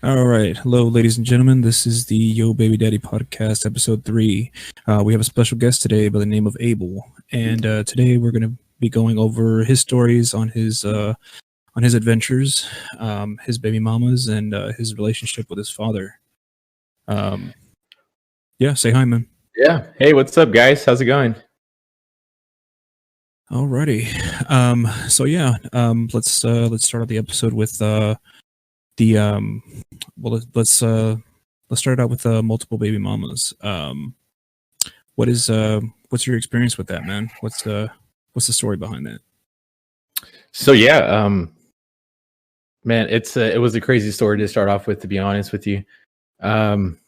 All right. Hello, ladies and gentlemen. This is the Yo Baby Daddy podcast, episode 3. We have a special guest today by the name of Abel. And today we're going to be going over his stories on his adventures, his baby mamas, and his relationship with his father. Yeah, say hi, man. Yeah. Hey, what's up, guys? How's it going? Alrighty. Let's start out the episode with let's start out with multiple baby mamas. What's your experience with that, man? What's the story behind that? So yeah, man, it was a crazy story to start off with, to be honest with you. Man,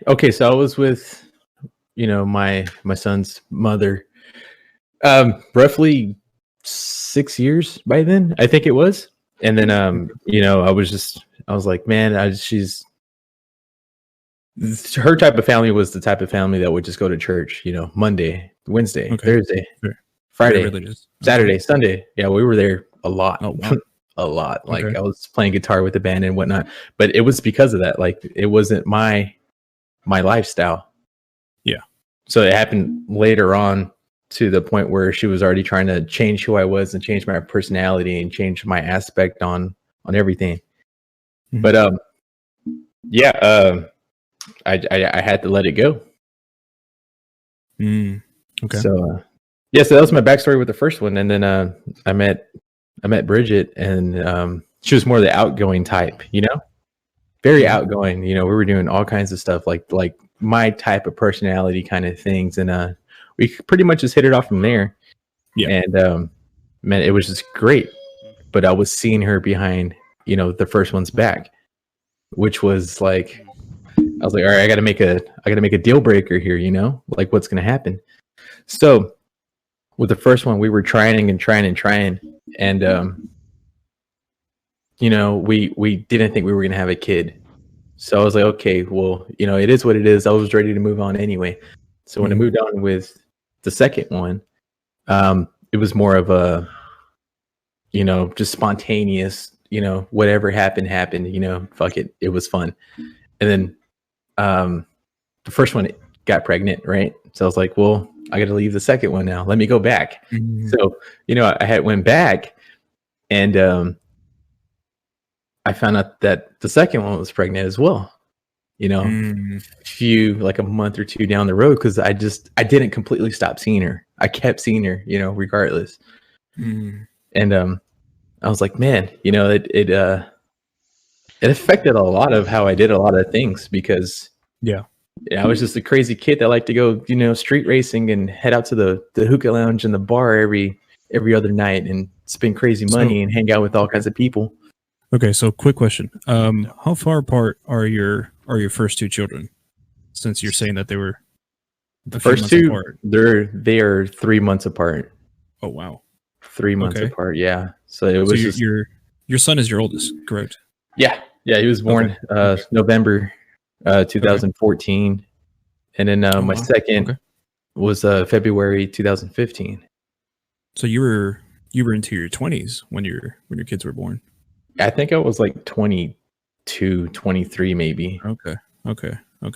okay, so I was with my son's mother roughly 6 years by then, I think it was. And then I was like, man, she's her type of family was the type of family that would just go to church, Monday, Wednesday, Thursday, Friday, Saturday, Sunday. Yeah, we were there a lot. Oh, wow. A lot. Like I was playing guitar with the band and whatnot, but it was because of that. Like it wasn't my lifestyle. Yeah. So it happened later on to the point where she was already trying to change who I was and change my personality and change my aspect on everything. Mm-hmm. But I had to let it go. Okay. So so that was my backstory with the first one, and then I met Bridget, and she was more the outgoing type, very outgoing. We were doing all kinds of stuff like my type of personality kind of things, and we pretty much just hit it off from there. Yeah. And man, it was just great. But I was seeing her behind, the first one's back, which was like, I was like, all right, I gotta make a deal breaker here, like what's gonna happen. So with the first one, we were trying, and we didn't think we were gonna have a kid. So I was like, okay, well, it is what it is. I was ready to move on anyway. So when I moved on with the second one, it was more of a, just spontaneous, whatever happened, fuck it. It was fun. And then the first one got pregnant, right? So I was like, well, I got to leave the second one now. Let me go back. Mm-hmm. So, I went back, and I found out that the second one was pregnant as well. Like a month or two down the road, because I didn't completely stop seeing her. I kept seeing her, regardless. And I was like, man, it affected a lot of how I did a lot of things, because I was just a crazy kid that liked to go, street racing and head out to the hookah lounge and the bar every other night and spend crazy money and hang out with all kinds of people. Okay, so quick question: how far apart are your first two children? Since you're saying that they were the first two apart. They are 3 months apart. Oh wow, 3 months apart. Yeah, so it was your son is your oldest, correct? Yeah, he was born November 2014, and then my second was February 2015. So you were into your 20s when your kids were born. I think I was like 22, 23 maybe. Okay.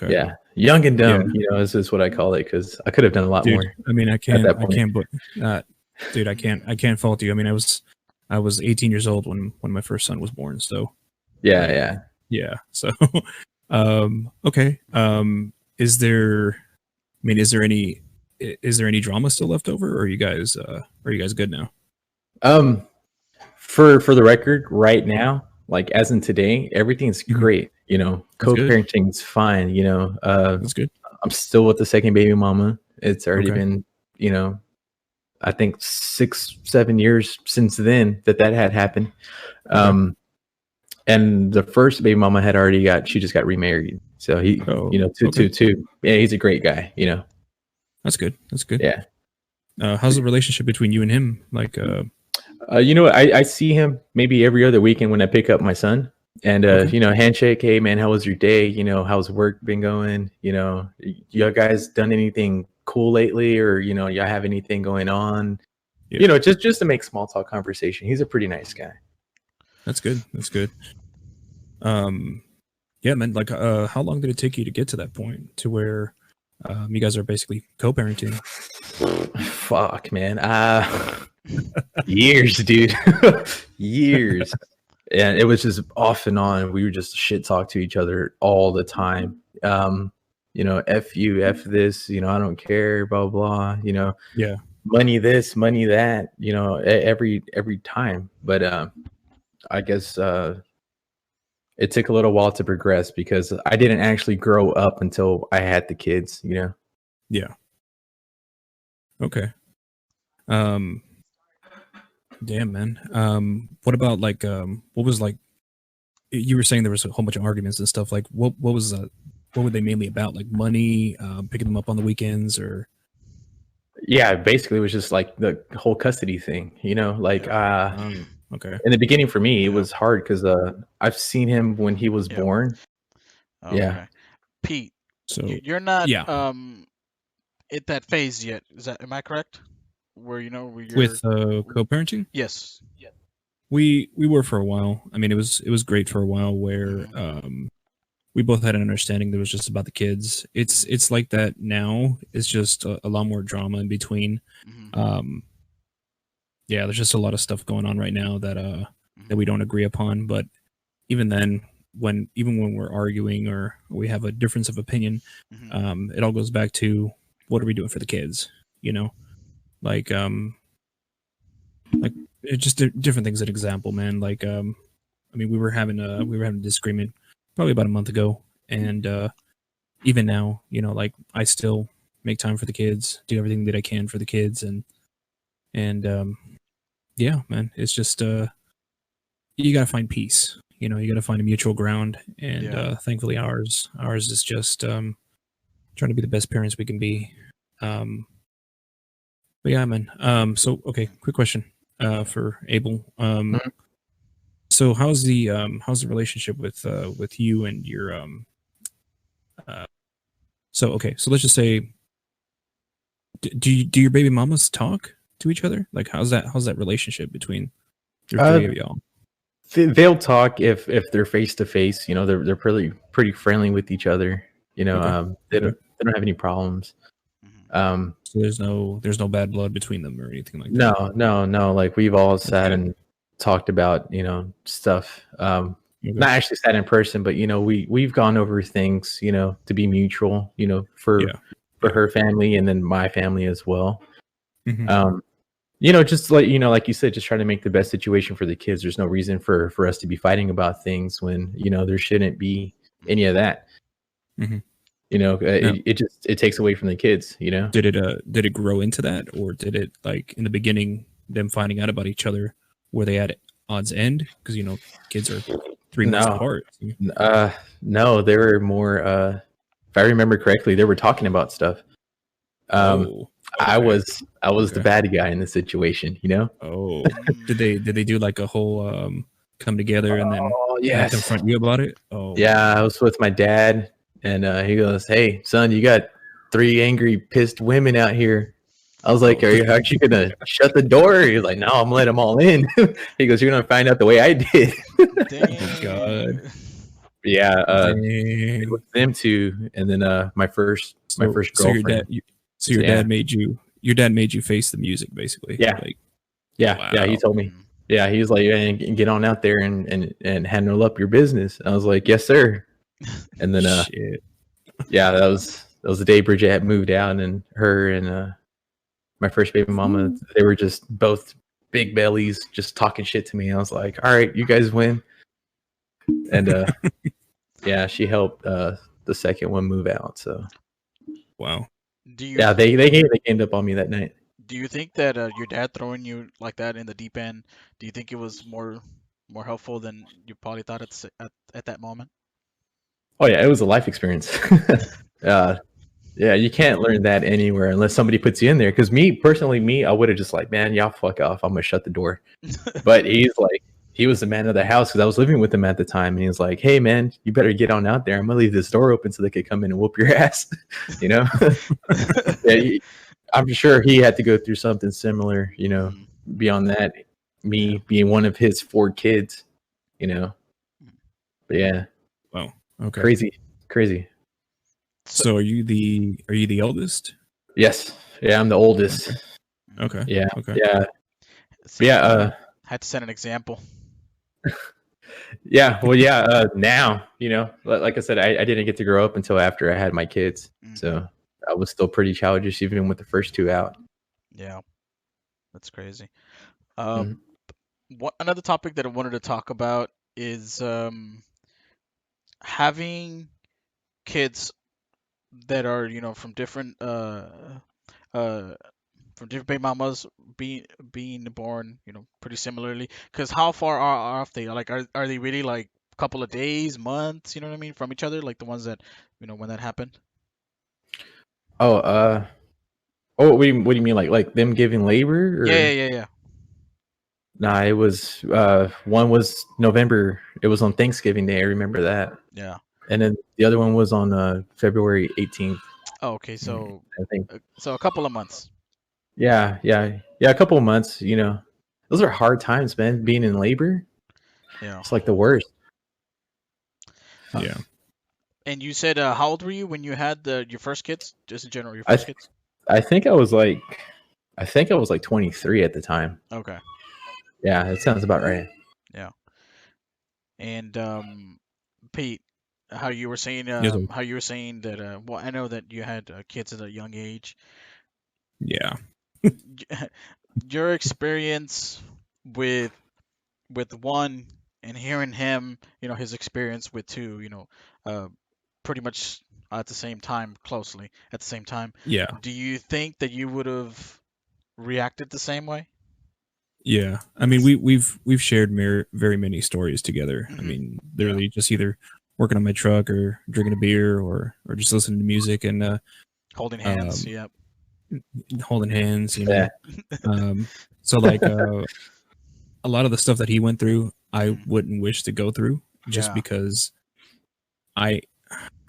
Yeah, young and dumb, this is what I call it, because I could have done a lot more. I mean, I can't fault you. I mean, I was 18 years old when my first son was born. So yeah. So, okay. Is there any drama still left over, or are you guys good now? For the record, right now, like as in today, everything's great. Co-parenting's fine. That's good. I'm still with the second baby mama. It's already been, I think 6-7 years since then that had happened. And the first baby mama she just got remarried. So he, two. Yeah, he's a great guy. That's good. Yeah. How's the relationship between you and him? Like, I see him maybe every other weekend when I pick up my son, and handshake. Hey man, how was your day? How's work been going? You guys done anything cool lately, or y'all have anything going on? Yeah. Just to make small talk conversation. He's a pretty nice guy. That's good. Yeah, man. Like, how long did it take you to get to that point to where you guys are basically co-parenting? Fuck, man. Years, dude. Years. And it was just off and on. We would just shit talk to each other all the time. F you, F this, I don't care, blah, blah, Yeah. money this, money that, every time. But I guess it took a little while to progress because I didn't actually grow up until I had the kids. Yeah. Okay. Um, Damn, man. What about like what was like you were saying there was a whole bunch of arguments and stuff. Like what was what were they mainly about? Like money, picking them up on the weekends, or Yeah, basically it was just like the whole custody thing, like okay. in the beginning for me it Yeah. was hard because I've seen him when he was Yeah. born. Okay. Yeah. Pete, So you're not yeah. at that phase yet. Am I correct? Where where you're With co-parenting, yes. we were for a while. I mean, it was great for a while where we both had an understanding that was just about the kids. It's like that now. It's just a lot more drama in between. Mhm. Yeah, there's just a lot of stuff going on right now that that we don't agree upon. But even then, even when we're arguing or we have a difference of opinion, Mhm. it all goes back to what are we doing for the kids? Like like it's just different things. An example, man. Like I mean, we were having a disagreement probably about a month ago, and even now, like I still make time for the kids, do everything that I can for the kids, and yeah, man, it's just you gotta find peace. You gotta find a mutual ground, and Yeah. thankfully ours is just trying to be the best parents we can be. But yeah, man. So okay, quick question for Abel. Mhm. So how's the relationship with you and your so okay, so let's just say do your baby mamas talk to each other? Like how's that relationship between the uh three of y'all? they'll talk if they're face to face. They're pretty friendly with each other. Okay. They Okay. don't have any problems. Mhm. So there's no bad blood between them or anything like No, that. no, like we've all sat Okay. and talked about stuff. Okay. Not actually sat in person, but we've gone over things to be mutual, for Yeah. Yeah. her family and then my family as well. Hmm. Just like you said, just trying to make the best situation for the kids. There's no reason for us to be fighting about things when there shouldn't be any of that. Hmm. Now, It takes away from the kids. did it grow into that, or did it like in the beginning them finding out about each other were they at odds end because kids are 3 months No, apart? no, they were more. If I remember correctly, they were talking about stuff. Oh, I okay. was the Okay. bad guy in the situation. Oh, did Mm. they do like a whole come together and then Oh yes, confront you about it? Oh yeah. I man. was with my dad, and he goes, "Hey, son, you got 3 angry, pissed women out here." I was like, Oh, aren't you gonna shut the door?" He's like, "No, I'm gonna let them all in." He goes, "You're gonna find out the way I did." oh god. Dang. Yeah, it was Dang. them two, and then my So first so your dad girlfriend. so So your yeah, dad made you face the music basically. yeah, Like yeah. He wow. told me. Mm. Yeah, he was like, "Yeah, get on out there and handle up your business." I was like, "Yes, sir." And then Shit. yeah, that was the day Bridget had moved out, and her and my first baby mama, they were just both big bellies, just talking shit to me. I was like, "All right, you guys win." And yeah, she helped the second one move out. So Wow. Do you yeah, they gamed up on me that night. do you think that your dad throwing you like that in the deep end, do you think it was more helpful than you probably thought at that moment? Oh yeah, it was a life experience. uh, yeah, you can't learn that anywhere unless somebody puts you in there. Because me personally, I would have just like, man, y'all fuck off. I'm gonna shut the door. But he was the man of the house because I was living with him at the time, and he was like, "Hey, man, you better get on out there. I'm gonna leave this door open so they could come in and whoop your ass." you know, yeah, I'm sure he had to go through something similar. Mhm. Beyond that, Yeah. me being one of his 4 kids, you know, But yeah, Wow. Okay. crazy. So are you the eldest? Yes, yeah, I'm the oldest. Okay. Yeah, Okay. yeah, See, yeah. had to set an example. Yeah, well, yeah. Now, like I said, I didn't get to grow up until after I had my kids, Hmm. so I was still pretty childish even with the first two out. Yeah, that's crazy. Uh, Mhm. what another topic that I wanted to talk about is having kids that are, from different uh from different baby mamas being born, pretty similarly. Because how far are off they? Like, are they really like a couple of days, months? You know what I mean, from each other? Like the ones that, when that happened. Oh, what do you mean, like them giving labor Yeah, or? yeah, yeah, yeah. Nah, it was one was November. It was on Thanksgiving Day. I remember that, Yeah. and then the other one was on February 18th. Oh, okay. Mm. I think. So a couple of months. Yeah, a couple of months. Those are hard times, man. Being in labor, Yeah. it's like the worst. Uh, Yeah. And you said, how old were you when you had your first kids? Just in general, your I first th- kids? I think I was like 23 at the time. Okay. Yeah, that sounds about right. Yeah. And Pete, Yes, sir. how you were saying that. Well, I know that you had kids at a young age. Yeah. Your experience with one and hearing him, his experience with two, uh, pretty much at the same time, closely at the same time. Yeah. Do you think that you would have reacted the same way? Yeah. I mean, we've shared very many stories together. I Hmm. mean, Yeah. literally just either working on my truck or drinking a beer or just listening to music and Holding hands. um Yep. holding hands, Yeah, so like a lot of the stuff that he went through, I Mhm. wouldn't wish to go through just Yeah. because I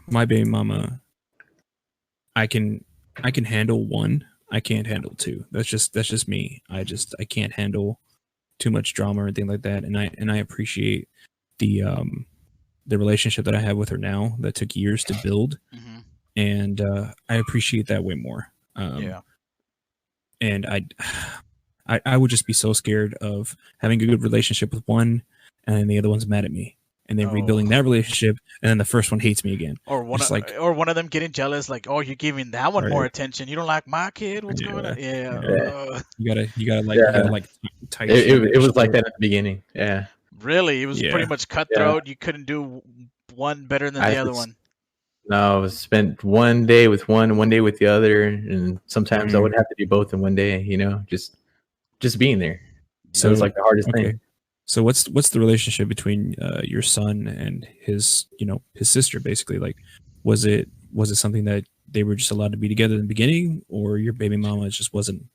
my baby mama, I can handle one. I can't handle two. That's just me. I can't handle too much drama or anything like that. And I appreciate the the relationship that I have with her now that took years to build, Hmm. and I appreciate that way more. Yeah. And I would just be so scared of having a good relationship with one, and then the other one's mad at me, and then rebuilding Oh. that relationship, and then the first one hates me again. Or It's one just of, like, or one of them getting jealous, like, oh, you're giving that one more right, attention. You don't like my kid? What's going on? yeah, Yeah. yeah. yeah, You gotta yeah. like tight It, ship it, that it was like ship. that at the beginning. Yeah, Really, it was pretty Yeah, much yeah. cutthroat. You couldn't do one better than I the had other to one. No, I spent one day with one day with the other, and sometimes I mm. would have to do both in one day. Just being there. That was Yeah. So like the hardest okay. thing. So what's the relationship between your son and his sister basically? Like, was it something that they were just allowed to be together in the beginning, or your baby mama just wasn't,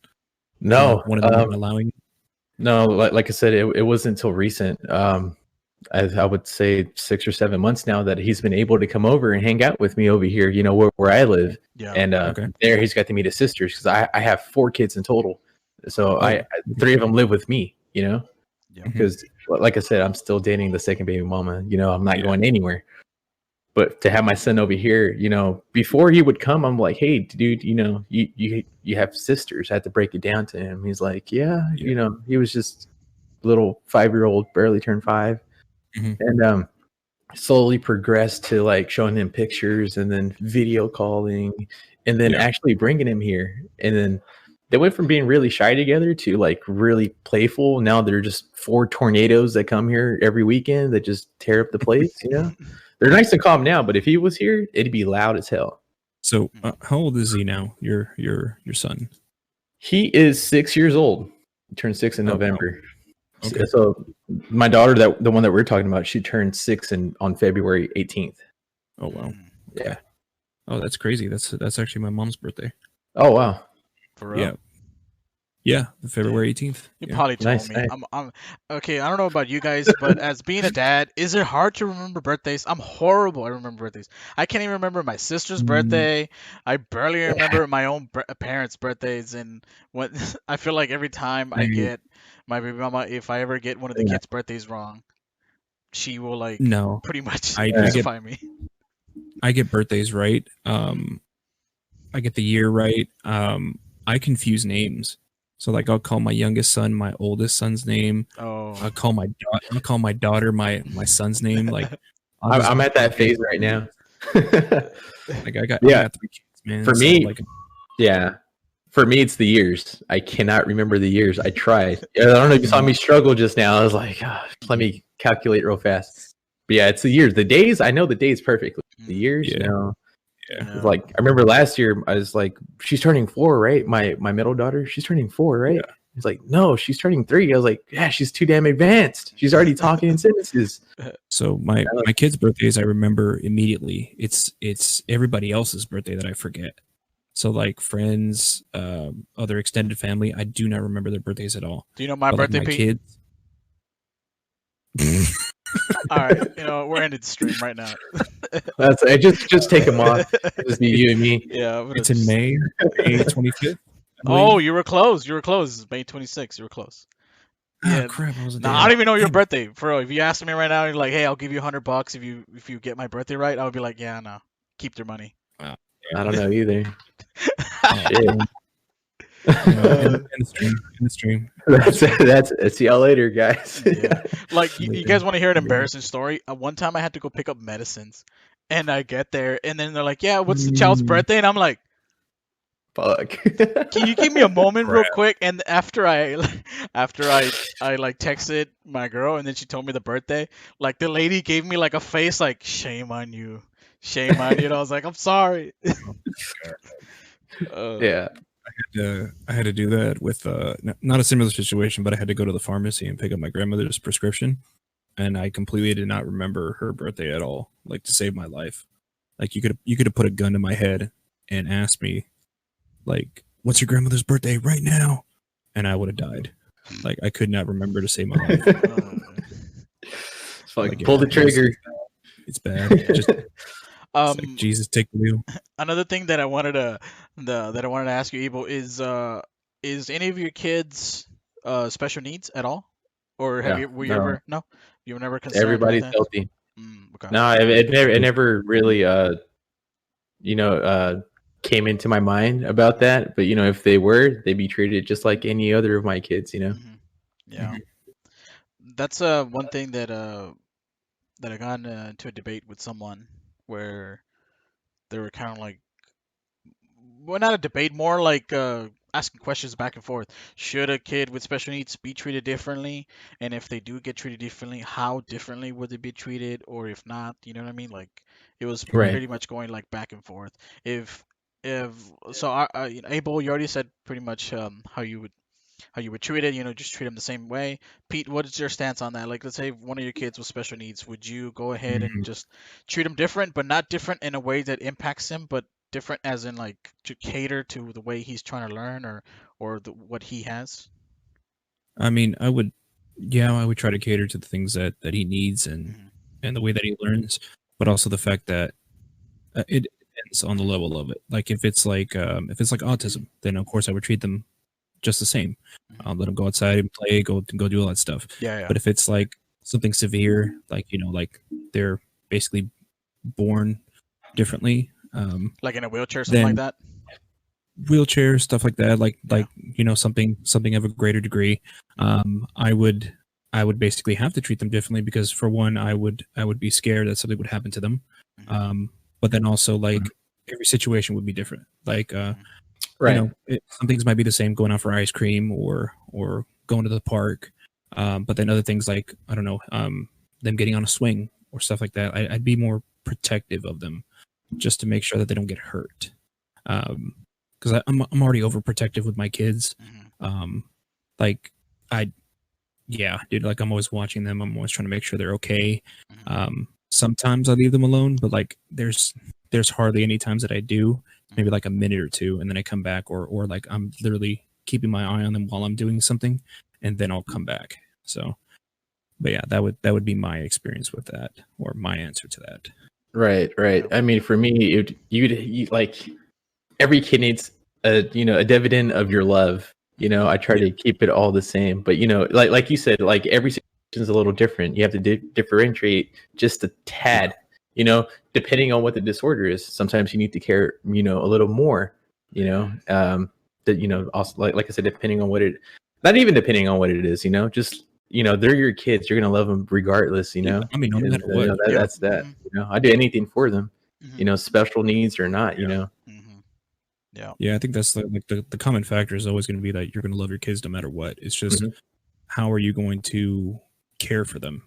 No, one of them wasn't allowing it? no, like I said, it wasn't until recent. I would say 6 or 7 months now that he's been able to come over and hang out with me over here. Where I live, Yeah. and Okay. there he's got to meet his sisters because I have 4 kids in total. So Oh, I 3 of them live with me. Yeah. mhm. Because like I said, I'm still dating the second baby mama. I'm not Yeah, going anywhere. But to have my son over here, before he would come, I'm like, hey, dude, you have sisters. I had to break it down to him. He's like, yeah, yeah. he was just a little 5-year-old, barely turned 5, Mhm. and slowly progressed to like showing him pictures and then video calling and then Yeah. actually bringing him here. And then they went from being really shy together to like really playful. Now they're just 4 tornadoes that come here every weekend that just tear up the place. They're nice and calm now, but if he was here, it'd be loud as hell. So, how old is he now? Your son? He is 6 years old. He turned 6 in Oh, wow. November. Okay. So my daughter, the one that we're talking about, she turned 6 on February 18th. Oh, wow. Mm. Okay. Yeah. Oh, that's crazy. That's actually my mom's birthday. Oh wow. For real? Yeah. Yeah, February Damn. 18th. You Yeah. probably told Nice. me. Nice. I'm okay. I don't know about you guys, but as being a dad, is it hard to remember birthdays? I'm horrible. I remember birthdays. I can't even remember my sister's Mm, birthday. I barely remember my own parents' birthdays, and when I feel like every time I I get my baby mama, if I ever get one of the kids' birthdays wrong. she will like No, pretty much I crucify me. I get birthdays right. I get the year right. I confuse names. So like I'll call my youngest son my oldest son's name. Oh, I'll call my daughter my son's name. Like I'm at that phase right now. Like I got 3 kids, man. For so, me, like yeah. For me, it's the years. I cannot remember the years. I tried. I don't know if you saw me struggle just now. I was like, let me calculate real fast. But yeah, it's the years. The days, I know the days perfectly. The years, Yeah. no. yeah. It's like I remember last year, I was like, she's turning 4, right? My middle daughter, she's turning 4, right? Yeah. He's like, no, she's turning 3. I was like, yeah, she's too damn advanced. She's already talking in sentences. So my kids' birthdays I remember immediately. It's everybody else's birthday that I forget. So like friends, other extended family, I do not remember their birthdays at all. Do you know my But like birthday, my Pete? kids. All right, we're ending the stream right now. That's I just take them off. Just be you and me. Yeah, I'm gonna It's in just- May 25th. Oh, you were close. You were close. It's May 26th. You were close. Yeah. Oh crap! I was a No, day I don't off. even know your Damn. birthday, for real. If you asked me right now, you're like, "Hey, I'll give you $100 if you get my birthday right," I would be like, "Yeah, no, keep their money." I don't know either. Oh, Shit. man. In the stream. That's see y'all later, guys. Yeah. Like, you guys want to hear an embarrassing story? One time I had to go pick up medicines, and I get there, and then they're like, "Yeah, what's the child's birthday?" And I'm like, Fuck. "Can you give me a moment real quick?" And after I like texted my girl, and then she told me the birthday, like the lady gave me like a face like, "Shame on you, shame on you." And I was like, "I'm sorry." Yeah. I had to do that with not a similar situation, but I had to go to the pharmacy and pick up my grandmother's prescription, and I completely did not remember her birthday at all. Like to save my life, like you could have put a gun to my head and asked me, like, "What's your grandmother's birthday right now?" And I would have died. Like I could not remember to save my life. It's like, Like, pull the trigger. It's bad. Just it's Um, like, Jesus, take the wheel. another thing that I wanted to ask you, Abel, is any of your kids special needs at all, or Yeah, were you no. ever no, you were never concerned? with Everybody's that? healthy. Okay. No, it never really came into my mind about that. But if they were, they'd be treated just like any other of my kids. Mhm. Yeah, that's one thing that I got into a debate with someone where they were kind of like, well, not a debate, more like asking questions back and forth. Should a kid with special needs be treated differently? And if they do get treated differently, how differently would they be treated? Or if not, you know what I mean? Like it was Right. pretty much going like back and forth. If so, Abel, you already said pretty much how you would treat it. Just treat them the same way. Pete, what is your stance on that? Like, let's say one of your kids with special needs, would you go ahead and just treat them different, but not different in a way that impacts him, but different as in like to cater to the way he's trying to learn or what he has? I mean, I would try to cater to the things that he needs and the way that he learns, but also the fact that it depends on the level of it. Like if it's like autism, then of course I would treat them just the same. Let them go outside and play, go do all that stuff. Yeah. But if it's like something severe, like like they're basically born differently, Like in a wheelchair, something like then that. wheelchair stuff like that, like something of a greater degree, I would basically have to treat them differently because for one, I would be scared that something would happen to them, but then also like every situation would be different. Like Right. some things might be the same, going out for ice cream or going to the park, but then other things like I don't know, them getting on a swing or stuff like that, I'd be more protective of them just to make sure that they don't get hurt. Because I'm already overprotective with my kids. Like dude, like I'm always watching them. I'm always trying to make sure they're okay. Sometimes I leave them alone, but like there's hardly any times that I do. Maybe like a minute or two, and then I come back, or like I'm literally keeping my eye on them while I'm doing something, and then I'll come back. So, but yeah, that would be my experience with that, or my answer to that. Right. I mean, for me, you like every kid needs a dividend of your love. I try to keep it all the same, but like you said, like every is a little different. You have to differentiate just a tad, depending on what the disorder is. Sometimes you need to care, a little more, that, also like I said, depending on what it, not even depending on what it is, just, they're your kids. You're going to love them regardless, Yeah, I mean, no matter what. that's that, I do anything for them, special needs or not, Yeah. I think that's the common factor is always going to be that you're going to love your kids no matter what. It's just how are you going to care for them?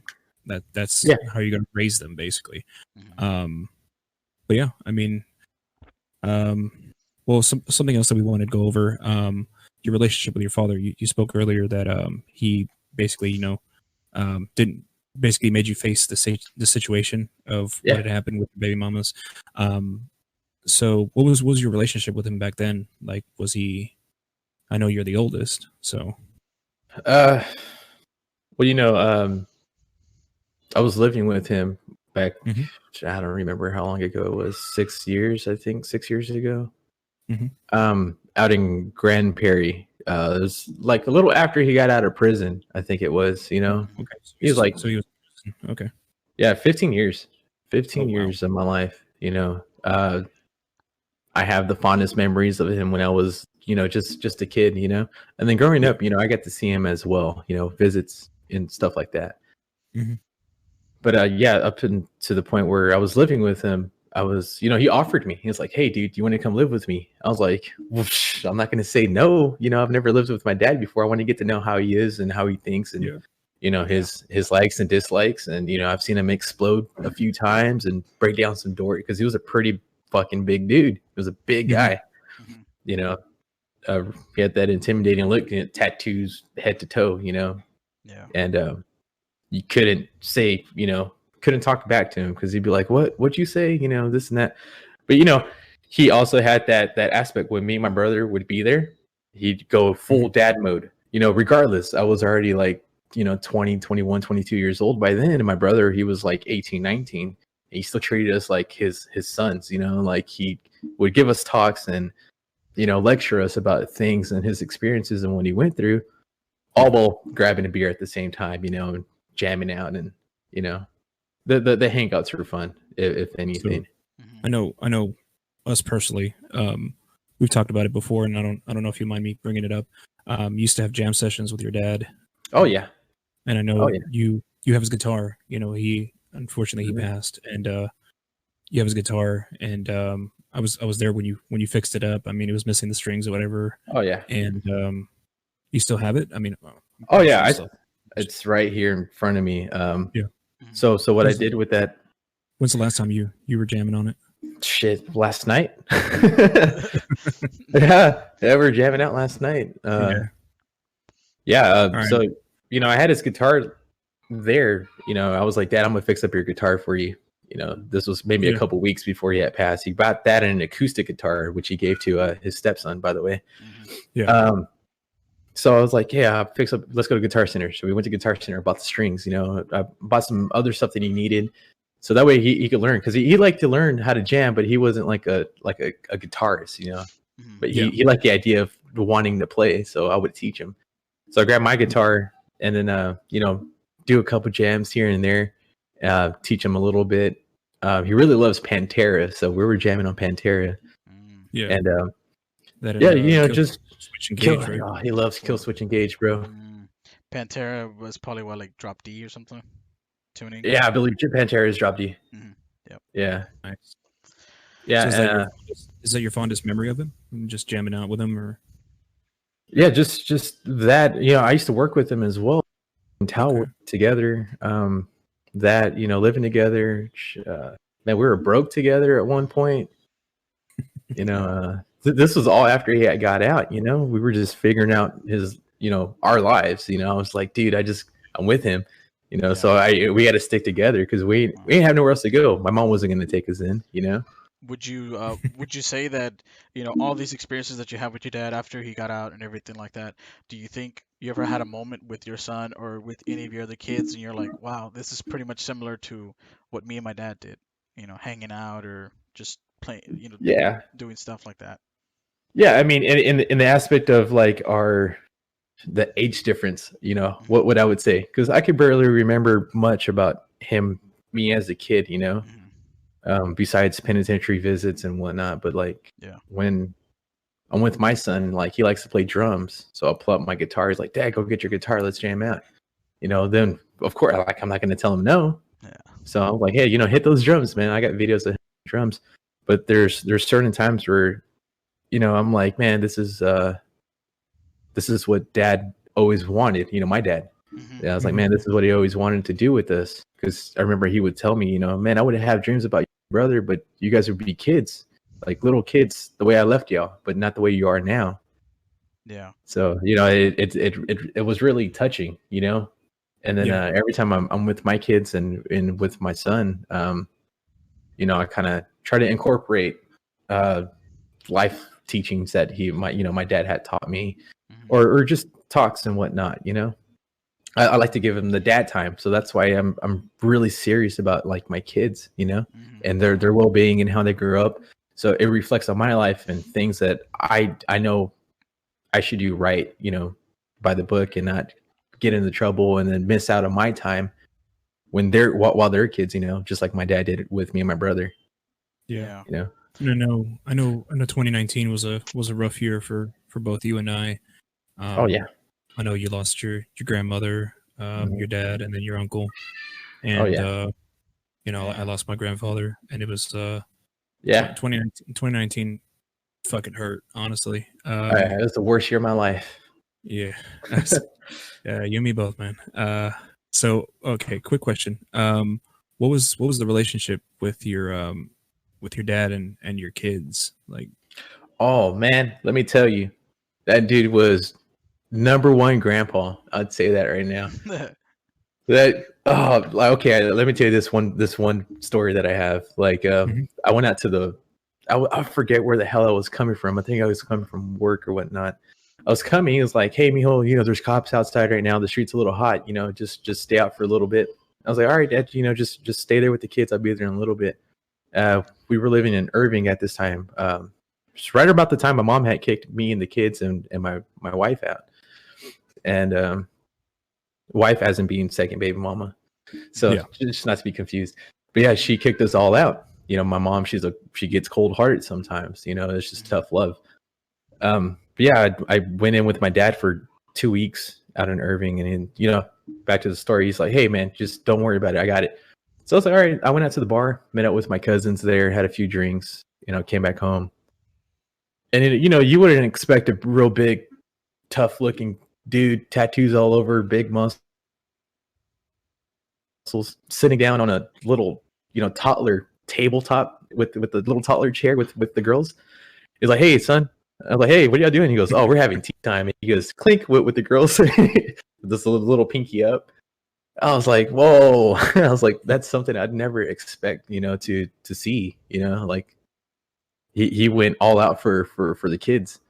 That's how you're going to raise them, basically. But yeah, I mean, well, something else that we wanted to go over, your relationship with your father. You spoke earlier that he basically, didn't basically made you face the situation of what had happened with the baby mamas. So what was your relationship with him back then? Like, was he? I know you're the oldest, so. Well, I was living with him back. I don't remember how long ago it was. 6 years, I think. 6 years ago. Out in Grand Prairie. It was like a little after he got out of prison. I think it was. Okay. He was like, so he was okay. Yeah, 15 years. 15 wow. years of my life. I have the fondest memories of him when I was, just a kid, and then growing up, I got to see him as well, visits and stuff like that. But up to the point where I was living with him, I was, he offered me. He was like, "Hey, dude, do you want to come live with me?" I was like, well, "I'm not going to say no." I've never lived with my dad before. I want to get to know how he is and how he thinks, and his likes and dislikes. And I've seen him explode a few times and break down some doors because he was a pretty fucking big dude. He was a big guy. He had that intimidating look, tattoos head to toe. And you couldn't say, couldn't talk back to him because he'd be like, what'd you say? This and that. But he also had that aspect when me and my brother would be there, he'd go full dad mode. Regardless, I was already like 20, 21, 22 years old by then, and my brother, he was like 18, 19, and he still treated us like his sons. Like he would give us talks and lecture us about things and his experiences and what he went through, all while grabbing a beer at the same time, and jamming out. And the hangouts were fun, if anything. So, I know us personally, we've talked about it before, and I don't know if you mind me bringing it up. You used to have jam sessions with your dad. Oh yeah. And I know you have his guitar. He unfortunately he passed, and you have his guitar. And I was there when you fixed it up. I mean, it was missing the strings or whatever. Oh yeah. And you still have it? I mean, oh yeah, it's right here in front of me. So what I did with that. When's the last time you were jamming on it? Shit, last night. Yeah, we were jamming out last night. Right. So I had his guitar there. I was like, "Dad, I'm gonna fix up your guitar for you." This was maybe a couple weeks before he had passed. He bought that and an acoustic guitar, which he gave to his stepson, by the way. So I was like, "Yeah, I'll fix up. Let's go to Guitar Center." So we went to Guitar Center, bought the strings. I bought some other stuff that he needed, so that way he could learn, because he liked to learn how to jam, but he wasn't like a guitarist, But he liked the idea of wanting to play, so I would teach him. So I grabbed my guitar and then do a couple jams here and there, teach him a little bit. He really loves Pantera, so we were jamming on Pantera. And just Switch Engage, right? Oh, he loves Kill Switch Engage, bro. Pantera was probably like drop D or something. Tuning. Yeah, I believe Pantera is drop D. Yep. Yeah. Nice. Yeah. So is that your fondest memory of him? Just jamming out with him, or? Yeah, just that. I used to work with him as well. Work together. Living together. Man, we were broke together at one point. This was all after he had got out. We were just figuring out his, our lives. I was like, dude, I'm with him. So we had to stick together because we didn't have nowhere else to go. My mom wasn't going to take us in. Would you say that all these experiences that you have with your dad after he got out and everything like that, do you think you ever had a moment with your son or with any of your other kids and you're like, wow, this is pretty much similar to what me and my dad did, hanging out or just playing, doing stuff like that? Yeah, I mean, in the aspect of like our the age difference, what I would say, because I could barely remember much about me as a kid, besides penitentiary visits and whatnot. But like Yeah. when I'm with my son, like he likes to play drums, so I'll pull up my guitar. He's like, "Dad, go get your guitar, let's jam out." Then of course, like I'm not going to tell him no. Yeah. So I'm like, "Hey, hit those drums, man." I got videos of drums, but there's certain times where, I'm like, "Man, this is what Dad always wanted." My dad. Mm-hmm. Yeah, I was like, "Man, this is what he always wanted to do with us." Because I remember he would tell me, "Man, I would have dreams about your brother, but you guys would be kids, like little kids, the way I left y'all, but not the way you are now." Yeah. So it was really touching, And then every time I'm with my kids and with my son, I kind of try to incorporate life teachings that my dad had taught me, Mm-hmm. or just talks and whatnot. I like to give him the dad time, so that's why I'm really serious about like my kids, Mm-hmm. and their well being and how they grew up. So it reflects on my life and things that I know I should do right, by the book, and not get into trouble and then miss out on my time when while they're kids, just like my dad did it with me and my brother. Yeah. Yeah. And I know 2019 was a rough year for both you and I. Oh yeah. I know you lost your grandmother, your dad, and then your uncle. And Oh yeah. I lost my grandfather, and it was 2019 fucking hurt, honostly. It was the worst year of my life. Yeah. Yeah, you and me both, man. So okay, quick question. What was the relationship with your dad and your kids? Like, oh man, let me tell you, that dude was number one grandpa. I'd say that right now. Okay, let me tell you this one story that I have. Like, I went out to I forget where the hell I was coming from. I think I was coming from work or whatnot. I was coming. He was like, "Hey, mijo, there's cops outside right now. The street's a little hot. Just stay out for a little bit." I was like, "All right, Dad. Just stay there with the kids. I'll be there in a little bit." We were living in Irving at this time. Just right about the time my mom had kicked me and the kids and my wife out, and wife as in being second baby mama. So just not to be confused. But yeah, she kicked us all out. My mom, she gets cold hearted sometimes. It's just tough love. But yeah, I went in with my dad for 2 weeks out in Irving, and back to the story. He's like, "Hey man, just don't worry about it. I got it." So I was like, "All right." I went out to the bar, met up with my cousins there, had a few drinks, came back home. And you wouldn't expect a real big, tough looking dude, tattoos all over, big muscles, sitting down on a little, toddler tabletop with the little toddler chair with the girls. He's like, "Hey, son." I was like, "Hey, what are y'all doing?" He goes, "Oh, we're having tea time." And he goes, "Clink," with the girls, this little pinky up. I was like, "Whoa!" I was like, "That's something I'd never expect, to see." Like he went all out for the kids,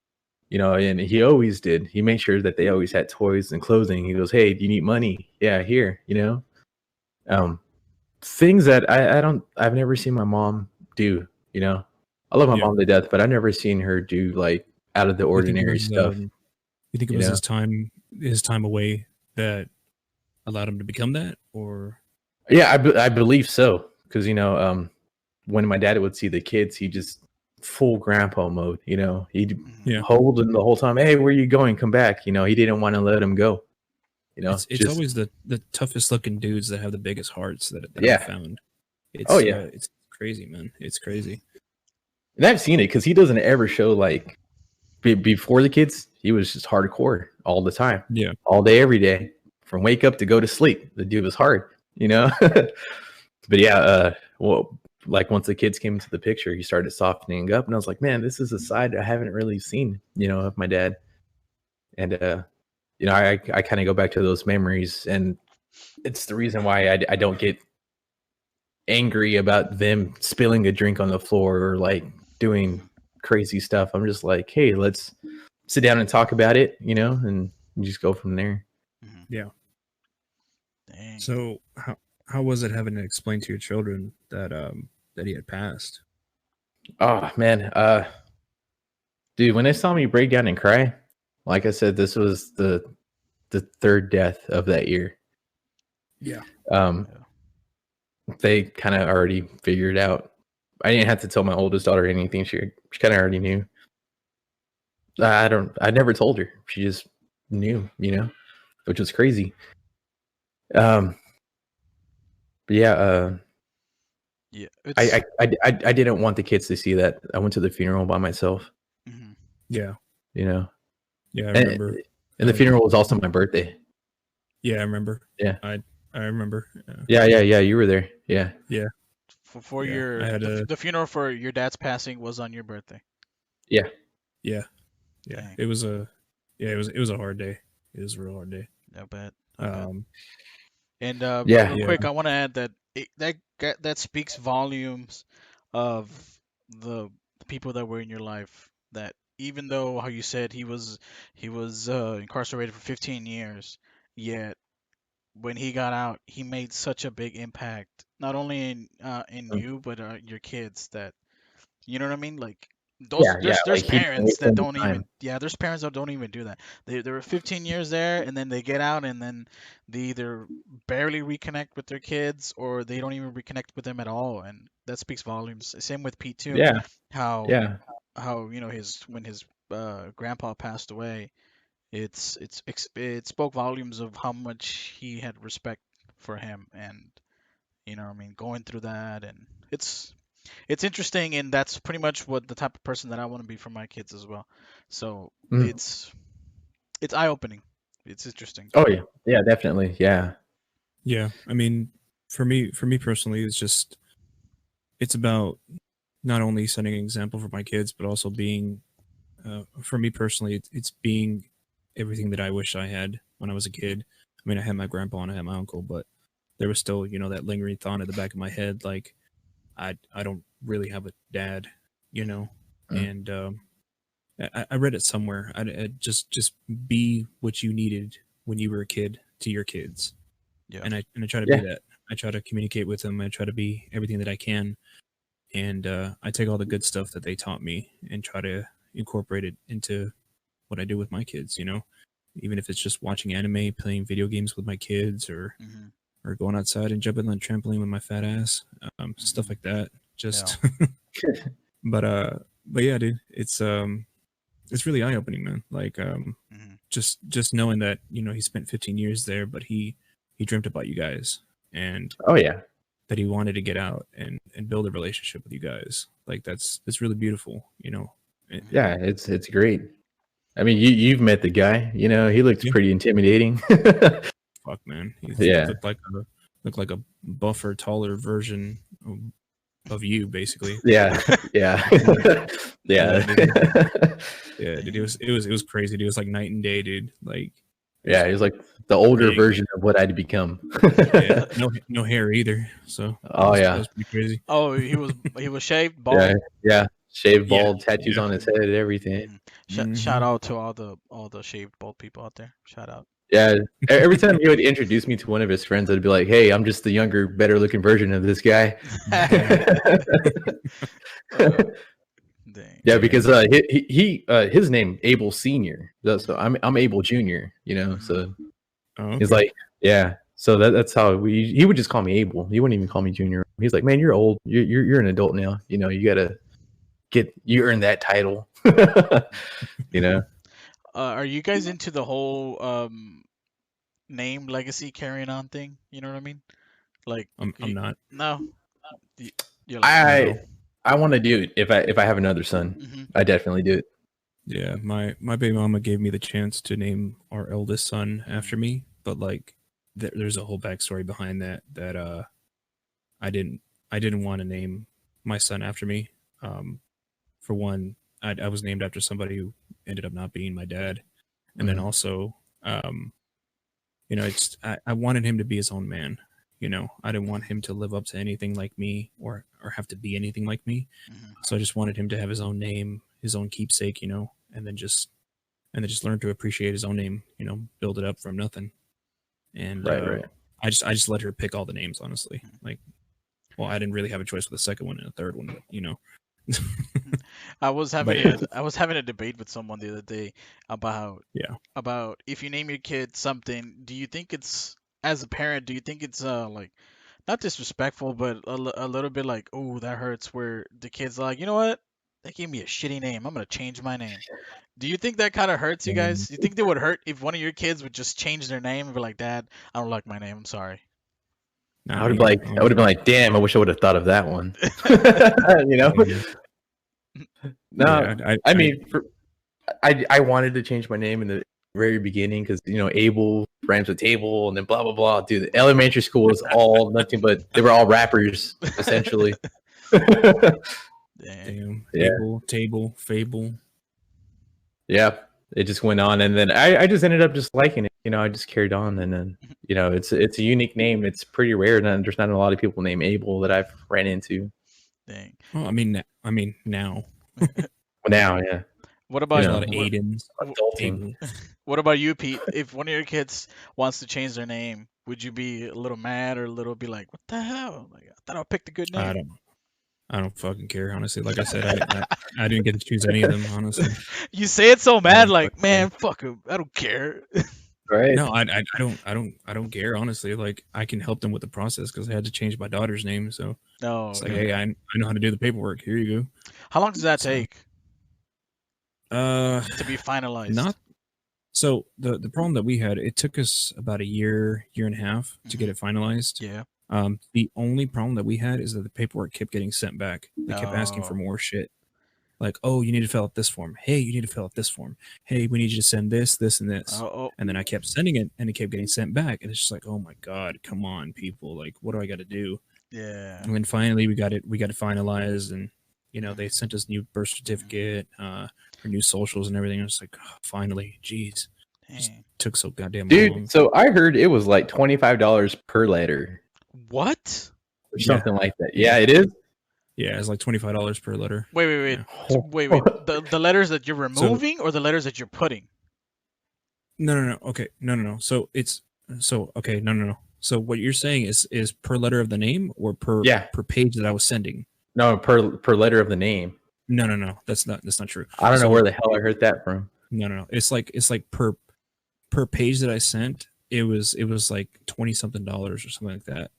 and he always did. He made sure that they always had toys and clothing. He goes, "Hey, do you need money?" "Yeah, here." Things that I've never seen my mom do. I love my mom to death, but I've never seen her do like out of the ordinary stuff. You think it was his time away that allowed him to become that, or? Yeah, I believe so. Because when my dad would see the kids, he just full grandpa mode. He'd hold them the whole time. "Hey, where are you going? Come back." He didn't want to let him go. It's always the toughest looking dudes that have the biggest hearts that I've found. It's crazy, man. It's crazy. And I've seen it because he doesn't ever show like before the kids. He was just hardcore all the time. Yeah, all day, every day, from wake up to go to sleep. The dude was hard, But yeah, well, like once the kids came into the picture, he started softening up, and I was like, "Man, this is a side I haven't really seen, of my dad." And I kind of go back to those memories, and it's the reason why I don't get angry about them spilling a drink on the floor or like doing crazy stuff. I'm just like, "Hey, let's sit down and talk about it, and just go from there." Yeah. Dang. So how was it having to explain to your children that he had passed? Oh man, dude, when they saw me break down and cry, like I said, this was the third death of that year. Yeah. Um, they kind of already figured out. I didn't have to tell my oldest daughter anything. She kind of already knew. I never told her. She just knew, which was crazy. But yeah, Yeah, it's I didn't want the kids to see that. I went to the funeral by myself, mhm. Yeah. Yeah, I and, remember. and the funeral was also my birthday. Yeah, I remember. Yeah. I remember. Yeah. You were there. Yeah. Yeah. For Yeah, your I had the funeral for your dad's passing was on your birthday. Yeah. Yeah. Dang. It was a hard day. It was a real hard day. I bet. Um, And Yeah. real quick, I want to add that that speaks volumes of the people that were in your life. That even though how you said he was incarcerated for 15 years, yet when he got out, he made such a big impact, not only in you but your kids. That you know what I mean? Like those Yeah. there's Like he didn't parents waste that any don't time. even there's parents that don't even do that. They were 15 years there and then they get out and then they either barely reconnect with their kids or they don't even reconnect with them at all, and that speaks volumes. Same with Pete too. Yeah. How Yeah. his when his grandpa passed away, it spoke volumes of how much he had respect for him, and you know what I mean, going through that. And it's interesting, and that's pretty much what the type of person that I want to be for my kids as well. So Mm. it's eye opening. It's interesting. Oh yeah. Yeah. Definitely. Yeah. yeah. I mean, for me personally, it's about not only setting an example for my kids, but also being, for me personally, it's being everything that I wish I had when I was a kid. I mean, I had my grandpa and I had my uncle, but there was still, that lingering thought at the back of my head, like I don't really have a dad, Mm. and I read it somewhere. I just be what you needed when you were a kid to your kids, Yeah. and I try to Yeah. be that. I try to communicate with them. I try to be everything that I can, and I take all the good stuff that they taught me and try to incorporate it into what I do with my kids. Even if it's just watching anime, playing video games with my kids, or hmm going outside and jumping on the trampoline with my fat ass, stuff like that. Just, but yeah, dude, it's really eye opening, man. Like, hmm just knowing that he spent 15 years there, but he dreamt about you guys, and Oh yeah. that he wanted to get out and build a relationship with you guys. Like that's really beautiful, Yeah. It's great. I mean, you've met the guy. He looks Yeah. pretty intimidating. Fuck, man. He Yeah. looked like a buffer, taller version of you, basically. Yeah. Yeah. Yeah. Yeah, dude, it was crazy. Dude. It was like night and day, dude. Like, Yeah. He was like the older big. version of what I'd become. Yeah, no hair either. So Oh that yeah. was pretty crazy. Oh, he was shaved, bald. Yeah. Yeah. Shaved Yeah, bald, tattoos yeah. on his head, everything. Shout out to all the shaved bald people out there. Shout out. Yeah. Every time he would introduce me to one of his friends, I'd be like, "Hey, I'm just the younger, better looking version of this guy." Dang. Yeah, because his name Abel Senior. So I'm Abel Junior. So Oh, he's okay. like, yeah. So that's how he would just call me Abel. He wouldn't even call me Junior. He's like, man, you're old. You're an adult now. You gotta you earn that title. Are you guys into the whole name legacy carrying on thing? You know what I mean? Like I'm not. no. You're like I want to do it if I have another son. Mhm. I definitely do it. Yeah, my baby mama gave me the chance to name our eldest son after me, but like there's a whole backstory behind that I didn't want to name my son after me. For one, I was named after somebody who ended up not being my dad, and then Mhm. also, I wanted him to be his own man. I didn't want him to live up to anything like me or have to be anything like me. Mhm. So I just wanted him to have his own name, his own keepsake, and then just learn to appreciate his own name, build it up from nothing. And Right. I just let her pick all the names, honestly. Like, well, I didn't really have a choice with the second one and the third one, but I was having But I was having a debate with someone the other day about yeah, if you name your kid something, do you think it's, as a parent, do you think it's like not disrespectful, but a little bit like, oh, that hurts, where the kid's like, you know what? They gave me a shitty name. I'm gonna change my name. Do you think that kind of hurts you um, guys? Do you think they would hurt if one of your kids would just change their name and be like, Dad, I don't like my name. I'm sorry. nah, I would have yeah, I would have been like, damn, I wish I would have thought of that one. You know? yeah, No, yeah, I mean, I wanted to change my name in the very beginning because Abel rhymes with table, and then blah blah blah. Dude, the elementary school was all nothing but they were all rappers essentially. Dang. damn, Yeah. table, fable. Yeah, it just went on, and then I just ended up just liking it. I just carried on, and then it's a unique name. It's pretty rare, and there's not a lot of people named Abel that I've ran into. Dang. Well, now Now, yeah, What there's about a lot of what, Aidens, adulting. Abel. what about you, Pete? If one of your kids wants to change their name, would you be a little mad or a little be like, what the hell? Like, I thought I picked a good I name. don't fucking care, honestly. Like I said, I didn't get to choose any of them, honestly. You say it so mad, don't like, fucking man, fuck him. I don't care. Right? No, I don't care, honestly. Like I can help them with the process because I had to change my daughter's name, so No. it's like, Okay. hey, I know how to do the paperwork. Here you How long does that So, take go. to be finalized? Not so the problem that we had, it took us about a year and a half to get it finalized. Yeah. The only problem that we had is that the paperwork kept getting sent back. They kept asking for Oh. more shit. Like, oh, you need to fill out this form. Hey, you need to fill out this form. Hey, we need you to send this, this, and this. Oh. And then I kept sending it, and it kept getting sent back. And it's just like, oh my god, come on, people! Like, what do I got to do? Yeah. And then finally, we got it finalized, and they sent us new birth certificate, our new socials, and everything. I was like, oh, finally, jeez, just Dang. took so goddamn long. Dude, so I heard it was like $25 per letter What? or something like that. Yeah, it is. Yeah, it's like $25 per letter. Wait. Yeah. Wait. The letters that you're removing or the letters that you're putting? No. Okay, no. So okay, no. So what you're saying is per letter of the name or per page that I was sending? No, per letter of the name. No. That's not true. I don't know where the hell I heard that from. No. It's like per page that I sent. It was like $20 something or something like that.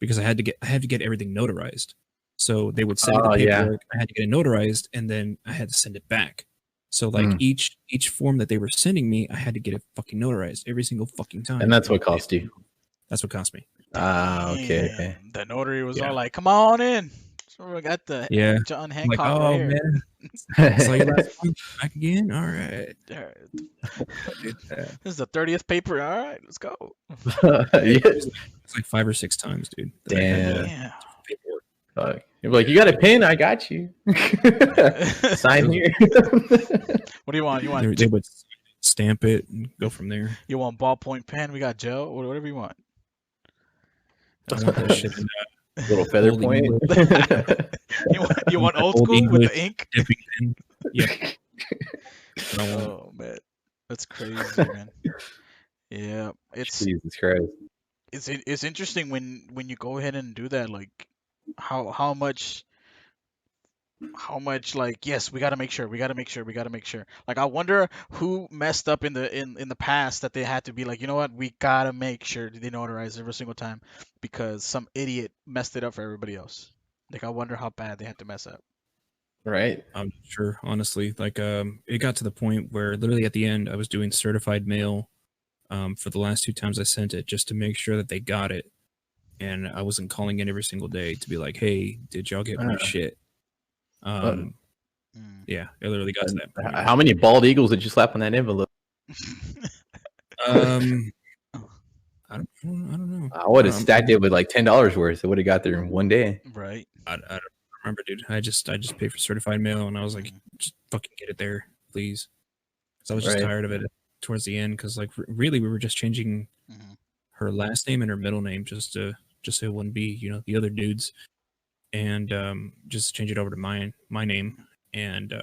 Because I had to get everything notarized. So they would send me the paperwork. I had to get it notarized, and then I had to send it back. So like each form that they were sending me, I had to get it fucking notarized every single fucking time. And that's what cost you. That's what cost me. Okay. The notary was all like, "Come on in." So we got the John I'm like, Hancock right here. man, it's like last month, back again. All right. This is the 30th paper. All right, let's go. It's like 5 or 6 times, dude. Damn. You're like, you got a pen? I got you. Sign here. What do you want? They would stamp it and go from there. You want ballpoint pen? We got gel. Whatever you want. I want that shit in little feather old point. you want old school English with the ink? dipping pen. Yeah. Oh man, that's crazy, man. Yeah, Jesus Christ. It's interesting when you go ahead and do that, like how much like, yes, we got to make sure. Like, I wonder who messed up in the past that they had to be like, you know what, we got to make sure they notarize every single time because some idiot messed it up for everybody else. Like, I wonder how bad they had to mess up. Right. I'm sure, honestly. Like, it got to the point where literally at the end, I was doing certified mail for the last 2 times I sent it just to make sure that they got it. And I wasn't calling in every single day to be like, hey, did y'all get my shit? Yeah, it literally got to that point. How many bald eagles did you slap on that envelope? I don't know. I would have stacked it with like $10 worth. It would have got there in one day. Right. I don't remember, dude. I just paid for certified mail, and I was like, just fucking get it there, please. Because I was just tired of it towards the end. Because like really, we were just changing her last name and her middle name just so it wouldn't be the other dudes, and just change it over to my name. And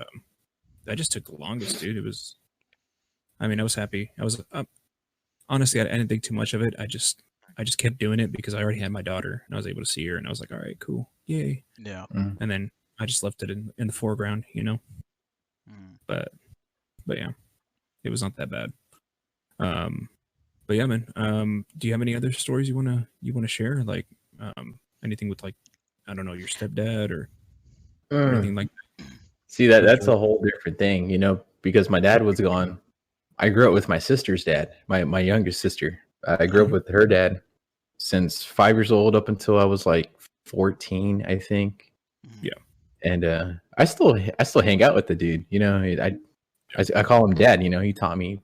that just took the longest, dude. It was. I mean, I was happy. I was honestly, I didn't think too much of it. I just kept doing it because I already had my daughter and I was able to see her, and I was like, all right, cool, yay. Yeah. And then I just left it in the foreground, you know. Mm. But yeah, it was not that bad. But yeah, man. Do you have any other stories you wanna share? Like anything with like, I don't know, your stepdad or anything like See, that? that's a whole different thing, you know, because my dad was gone. I grew up with my sister's dad, my youngest sister. I grew up with her dad since 5 years old up until I was like 14, I think. Mm. Yeah. And I still hang out with the dude. You know, I call him dad. You know, he taught me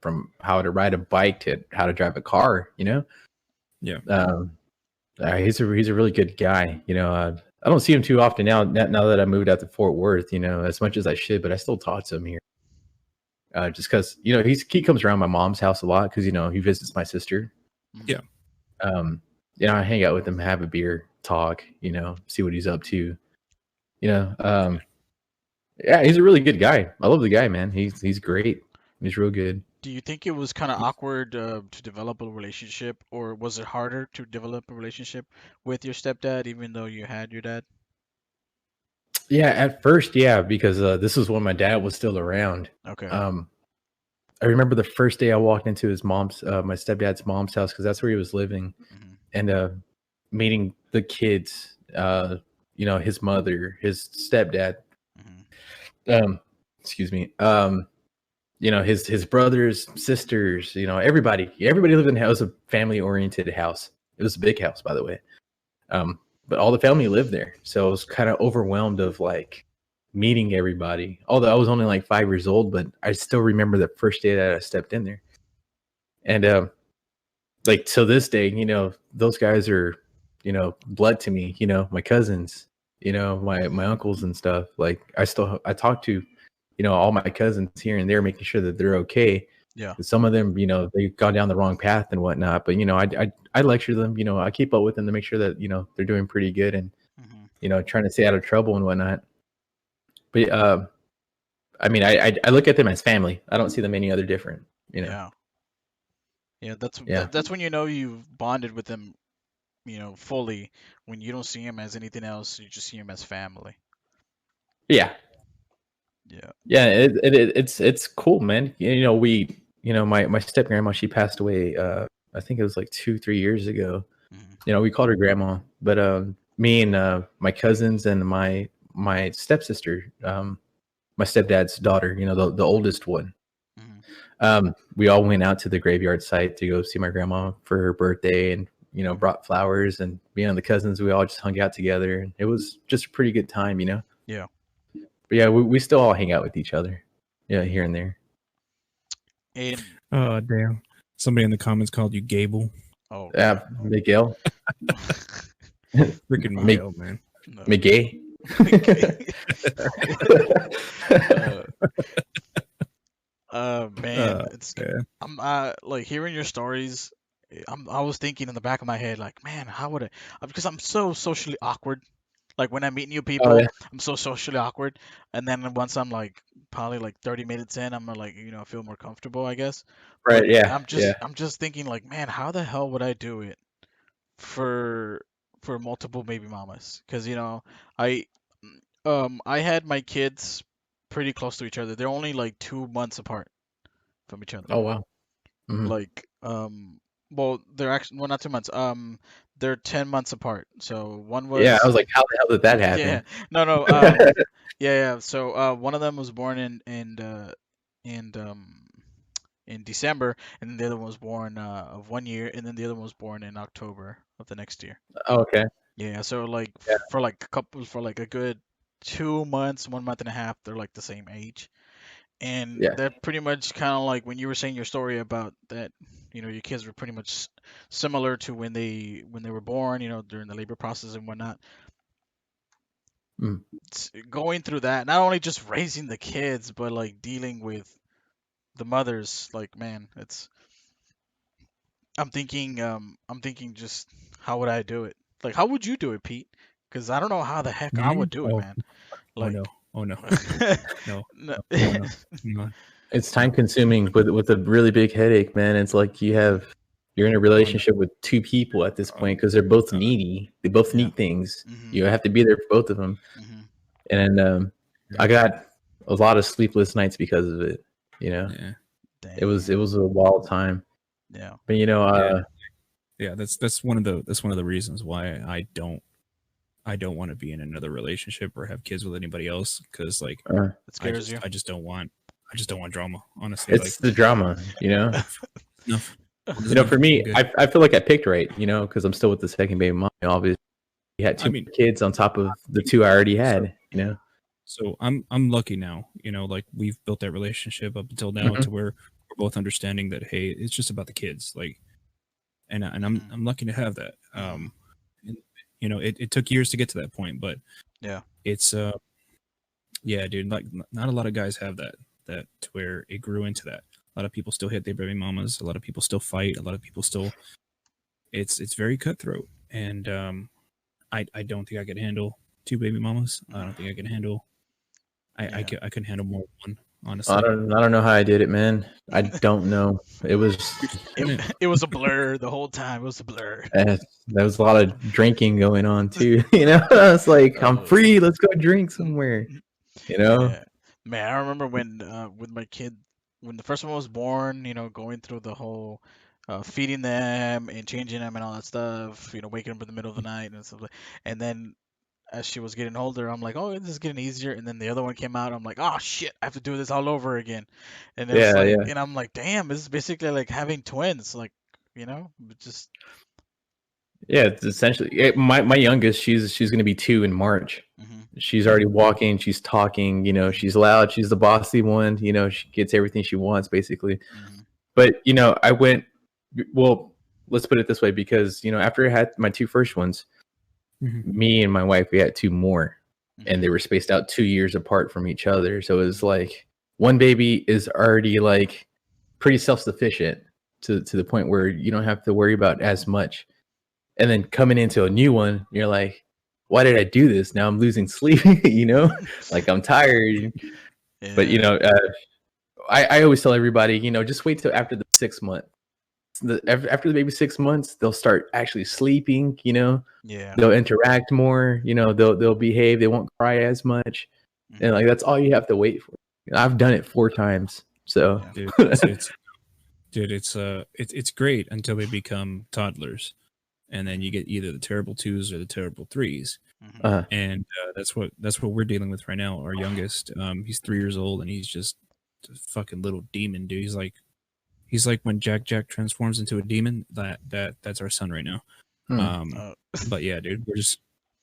from how to ride a bike to how to drive a car. You know, Yeah. he's a really good guy. You know, I don't see him too often now. Now that I moved out to Fort Worth, you know, as much as I should, but I still talk to him here. Just because, you know, he comes around my mom's house a lot because, you know, he visits my sister. Yeah. You know, I hang out with him, have a beer, talk, you know, see what he's up to. You know, yeah, he's a really good guy. I love the guy, man. He's great. He's real good. Do you think it was kind of awkward to develop a relationship, or was it harder to develop a relationship with your stepdad, even though you had your dad? Yeah, at first, yeah, because this was when my dad was still around. Okay. I remember the first day I walked into his mom's, my stepdad's mom's house, because that's where he was living, Hmm. and meeting the kids, you know, his mother, his stepdad, Hmm. excuse me, you know, his brothers, sisters, you know, everybody lived in the house. It was a family oriented house. It was a big house, by the way. But all the family lived there, so I was kind of overwhelmed of like meeting everybody. Although I was only like 5 years old, but I still remember the first day that I stepped in there. And like to this day, you know, those guys are, you know, blood to me. You know, my cousins, you know, my uncles and stuff. Like I talk to, you know, all my cousins here and there, making sure that they're okay. Yeah. Some of them, you know, they've gone down the wrong path and whatnot. But you know, I lecture them. You know, I keep up with them to make sure that, you know, they're doing pretty good and, Hmm. you know, trying to stay out of trouble and whatnot. But I mean, I look at them as family. I don't see them any other different. You know. Yeah. Yeah. That's Yeah. that's when you know you've bonded with them, fully. When you don't see him as anything else, you just see him as family. Yeah. Yeah. Yeah. It's cool, man. You know, my step grandma, she passed away. I think it was like 2-3 years ago. Hmm. You know, we called her grandma, but me and my cousins and my stepsister, my stepdad's daughter, you know, the oldest one. Hmm. We all went out to the graveyard site to go see my grandma for her birthday, and you know, brought flowers, and me and the cousins, we all just hung out together, and it was just a pretty good time, you know. Yeah. But yeah, we still all hang out with each other, yeah, here and there. And Oh damn! Somebody in the comments called you Gable. oh, Miguel, Freaking Mig- Miguel, man. no. Miguel. Man, it's Yeah. I'm like hearing your stories. I was thinking in the back of my head, like, man, how would I? Because I'm so socially awkward. Like when I meet new Oh people, yeah, I'm so socially awkward. And then once I'm like probably like 30 minutes in, I'm like, I feel more comfortable, I guess. right, But yeah, I'm yeah. just I'm just thinking like, man, how the hell would I do it for multiple baby mamas? Because I I had my kids pretty close to each other. They're only like 2 months apart from each other. Oh wow. Mhm. Like well, they're actually, well, not 2 months. They're 10 months apart. So one Yeah, I was was like, how the hell did that yeah, happen? no. Yeah. So one of them was born in in December, and then the other one was born of 1 year, and then the other one was born in October of the next year. Oh, okay. Yeah. So like Yeah, for like a couple for like a good 2 months, 1 month and a half, they're like the same age. And yeah. that pretty much kind of like when you were saying your story about that, your kids were pretty much similar to when they were born, during the labor process and whatnot. Mm. Going through that, not only just raising the kids, but like dealing with the mothers, like, man, I'm thinking just how would I do it? Like, how would you do it, Pete? Because I don't know how the heck I Me? would do it, Oh, man. oh no. Like, Oh no. No. no, No. Oh no. No. It's time consuming with a really big headache, man. It's like you're in a Oh no. relationship with two people at this Oh, point because they're both uh, needy. They both yeah. need things. Mhm. You have to be there for both of them. Mhm. and I got a lot of sleepless nights because of it. Yeah. It was a wild time. Yeah. But Yeah, that's one of the reasons why I don't want to be in another relationship or have kids with anybody else, because like It scares you. I just don't want drama, honestly. it's the drama, Enough. For me, I feel like I picked right, because I'm still with the second baby mom. Obviously, he had two kids on top of the two I already had. So I'm lucky now. Like we've built that relationship up until now to where we're both understanding that hey, it's just about the kids. Like, and I'm lucky to have that. And, it took years to get to that point, but yeah, it's yeah, dude. Like not a lot of guys have that to where it grew into that. A lot of people still hit their baby mamas. A lot of people still fight. A lot of people still. It's very cutthroat, and I don't think I could handle two baby mamas. I don't think I can handle. I couldn't handle more than one. Honestly, I don't know how I did it, man. I don't know. It was it was a blur the whole time. It was a blur. There was a lot of drinking going on too. It's like I'm free. Let's go drink somewhere. Yeah. Man, I remember when with my kid, when the first one was born, going through the whole feeding them and changing them and all that stuff, waking up in the middle of the night and stuff and then as she was getting older, I'm like, oh, this is getting easier. And then the other one came out. I'm like, oh shit, I have to do this all over again. And it's and I'm like, damn, this is basically like having twins, like, just. Yeah, it's essentially my youngest. She's going to be 2 in March. Mm-hmm. She's already walking. She's talking. She's loud. She's the bossy one. She gets everything she wants basically. Mm-hmm. But I went. Well, let's put it this way, because after I had my 2 first ones. Me and my wife, we had 2 more, and they were spaced out 2 years apart from each other. So it was like one baby is already like pretty self-sufficient to the point where you don't have to worry about as much. And then coming into a new one, you're like, why did I do this? Now I'm losing sleep, like I'm tired. Yeah. But I always tell everybody, just wait till after the 6th month. After the baby 6 months, they'll start actually sleeping. They'll interact more. They'll behave. They won't cry as much, and like that's all you have to wait for. I've done it 4 times. So, it's great until they become toddlers, and then you get either the terrible 2s or the terrible 3s, and that's what we're dealing with right now. Our youngest, he's 3 years old, and he's just a fucking little demon, dude. He's like when Jack transforms into a demon. That's our son right now. But yeah, dude,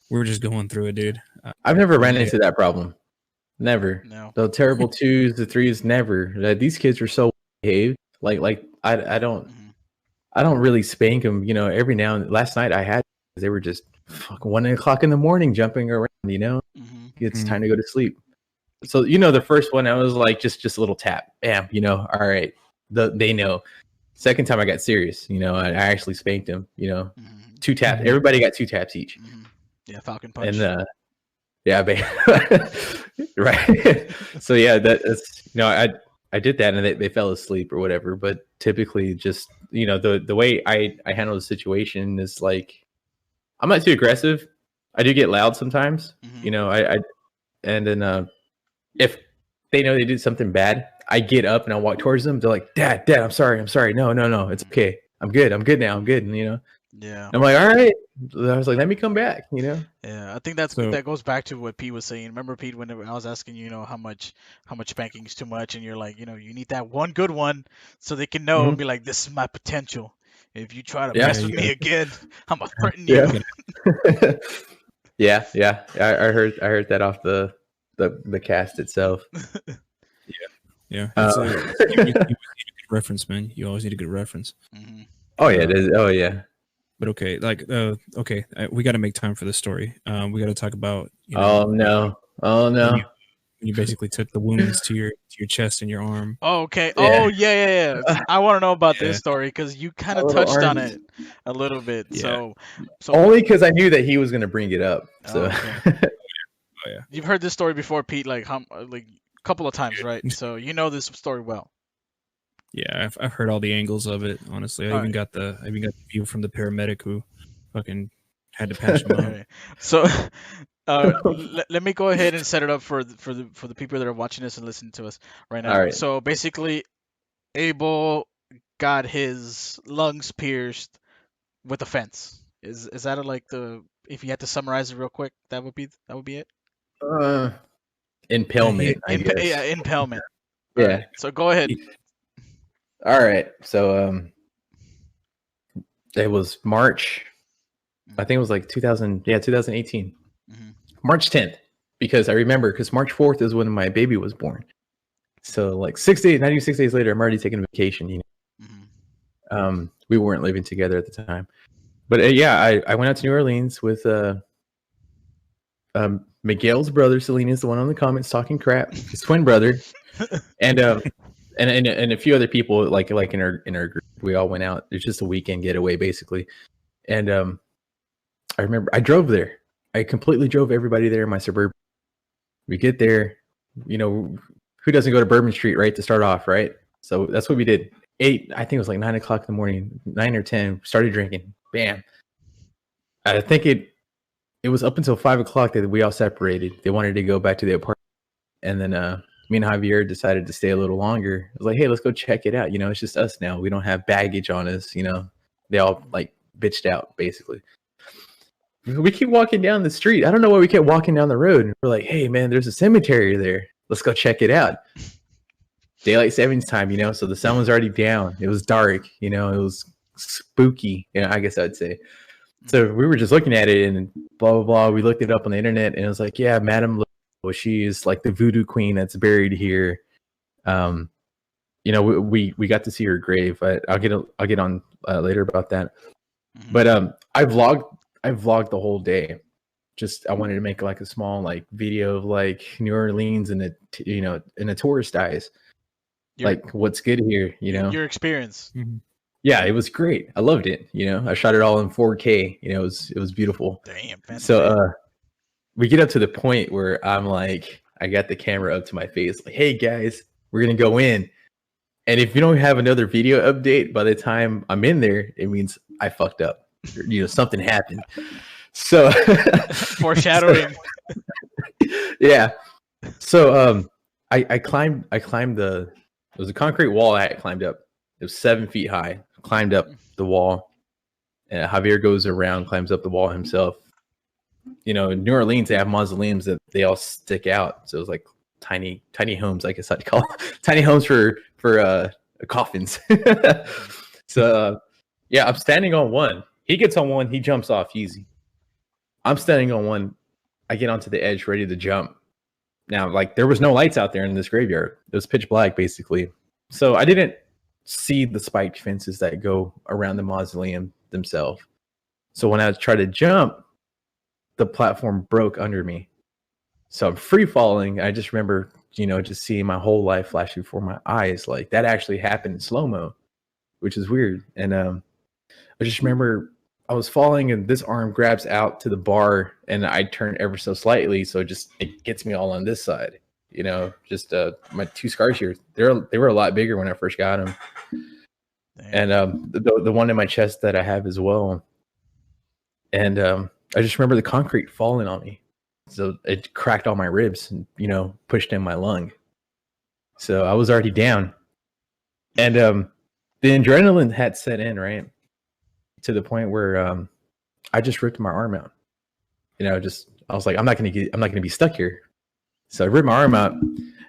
we're just going through it, dude. I've never ran into that problem. Never. No. The terrible 2s, the 3s, never. These kids are so behaved. Like I don't really spank them. Every now and last night I had, they were just 1 o'clock in the morning jumping around. It's time to go to sleep. So the first one I was like just a little tap, bam. All right. They know. Second time I got serious, I actually spanked him, 2 taps. Everybody got 2 taps each. Yeah, Falcon punch. And right. So yeah, that's I did that and they fell asleep or whatever. But typically, just the way I handle the situation is like I'm not too aggressive. I do get loud sometimes, I and then if they know they did something bad, I get up and I walk towards them. They're like, Dad, I'm sorry. No, it's okay. I'm good now. I'm good. Yeah. I'm like, all right. I was like, let me come back. Yeah, I think that goes back to what Pete was saying. Remember, Pete, when I was asking how much spanking is too much, and you're like, you need that one good one so they can know and be like, this is my potential. If you try to mess with me again, I'm gonna threaten you. Yeah. I heard that off the cast itself. Yeah. You need a good reference, man. You always need a good reference. Oh yeah, it is. Oh yeah. But okay, we got to make time for this story. We got to talk about. Oh no. When you basically took the wounds to your chest and your arm. Oh, okay. Yeah. Oh yeah. I want to know about this story because you kind of touched on it a little bit. Yeah. So only because I knew that he was going to bring it up. So. Okay. Oh yeah. You've heard this story before, Pete, like a couple of times, right? So you know this story well. Yeah, I've heard all the angles of it. Honestly, I even got the view from the paramedic who fucking had to patch him up. So Let me go ahead and set it up for the people that are watching us and listening to us right All now. right. So basically, Abel got his lungs pierced with a fence. Is that like the if you had to summarize it real quick, that would be it? Uh, impalement, I Yeah, guess. impalement. All Yeah. right. So go ahead. All right. So it was March. I think it was like 2000. Yeah, 2018. Mm-hmm. March 10th, because I remember because March 4th is when my baby was born. So like 6 days, 96 days later, I'm already taking vacation. Mm-hmm. We weren't living together at the time, but yeah, I went out to New Orleans with Miguel's brother. Selena's the one on the comments talking crap. His twin brother, and and a few other people like in our group. We all went out. It's just a weekend getaway basically, and I remember I drove there. I completely drove everybody there in my Suburban. We get there, who doesn't go to Bourbon Street, right, to start off, right? So that's what we did. I think it was like 9 o'clock in the morning, 9 or 10, started drinking. Bam. I think it was up until 5 o'clock that we all separated. They wanted to go back to the apartment. And then me and Javier decided to stay a little longer. I was like, hey, let's go check it out. It's just us now. We don't have baggage on us. They all like bitched out basically. We keep walking down the street. I don't know why we kept walking down the road. And we're like, hey, man, there's a cemetery there. Let's go check it out. Daylight savings time, so the sun was already down. It was dark, it was spooky, I guess I'd say. So we were just looking at it and blah, blah, blah. We looked it up on the internet and it was like, yeah, Madame Lo, she is like the voodoo queen that's buried here. We got to see her grave. I'll get on later about that. Mm-hmm. But I vlogged the whole day. Just I wanted to make like a small like video of like New Orleans in a tourist eyes. Like what's good here, Your experience. Mm-hmm. Yeah, it was great. I loved it. I shot it all in 4K. It was beautiful. Damn. Fantastic. So we get up to the point where I'm like, I got the camera up to my face, like, hey guys, we're gonna go in. And if you don't have another video update by the time I'm in there, it means I fucked up. Something happened. So foreshadowing. Yeah. So I climbed it was a concrete wall I had climbed up. It was 7 feet high. Climbed up the wall. And Javier goes around, climbs up the wall himself. In New Orleans, they have mausoleums that they all stick out. So it was like tiny homes, I guess I'd call it. Tiny homes for coffins. So yeah, I'm standing on one. He gets on one, he jumps off easy. I'm standing on one. I get onto the edge, ready to jump. Now, like, there was no lights out there in this graveyard. It was pitch black, basically. So I didn't see the spiked fences that go around the mausoleum themselves. So when I tried to jump, the platform broke under me. So I'm free falling. I just remember, just seeing my whole life flash before my eyes. Like, that actually happened in slow-mo, which is weird. And I just remember I was falling and this arm grabs out to the bar and I turn ever so slightly. So it gets me all on this side, just my two scars here. They were a lot bigger when I first got them. Damn. And the one in my chest that I have as well. And I just remember the concrete falling on me. So it cracked all my ribs and, pushed in my lung. So I was already down. And the adrenaline had set in, right? To the point where I just ripped my arm out. I was like, I'm not gonna be stuck here. So I ripped my arm out,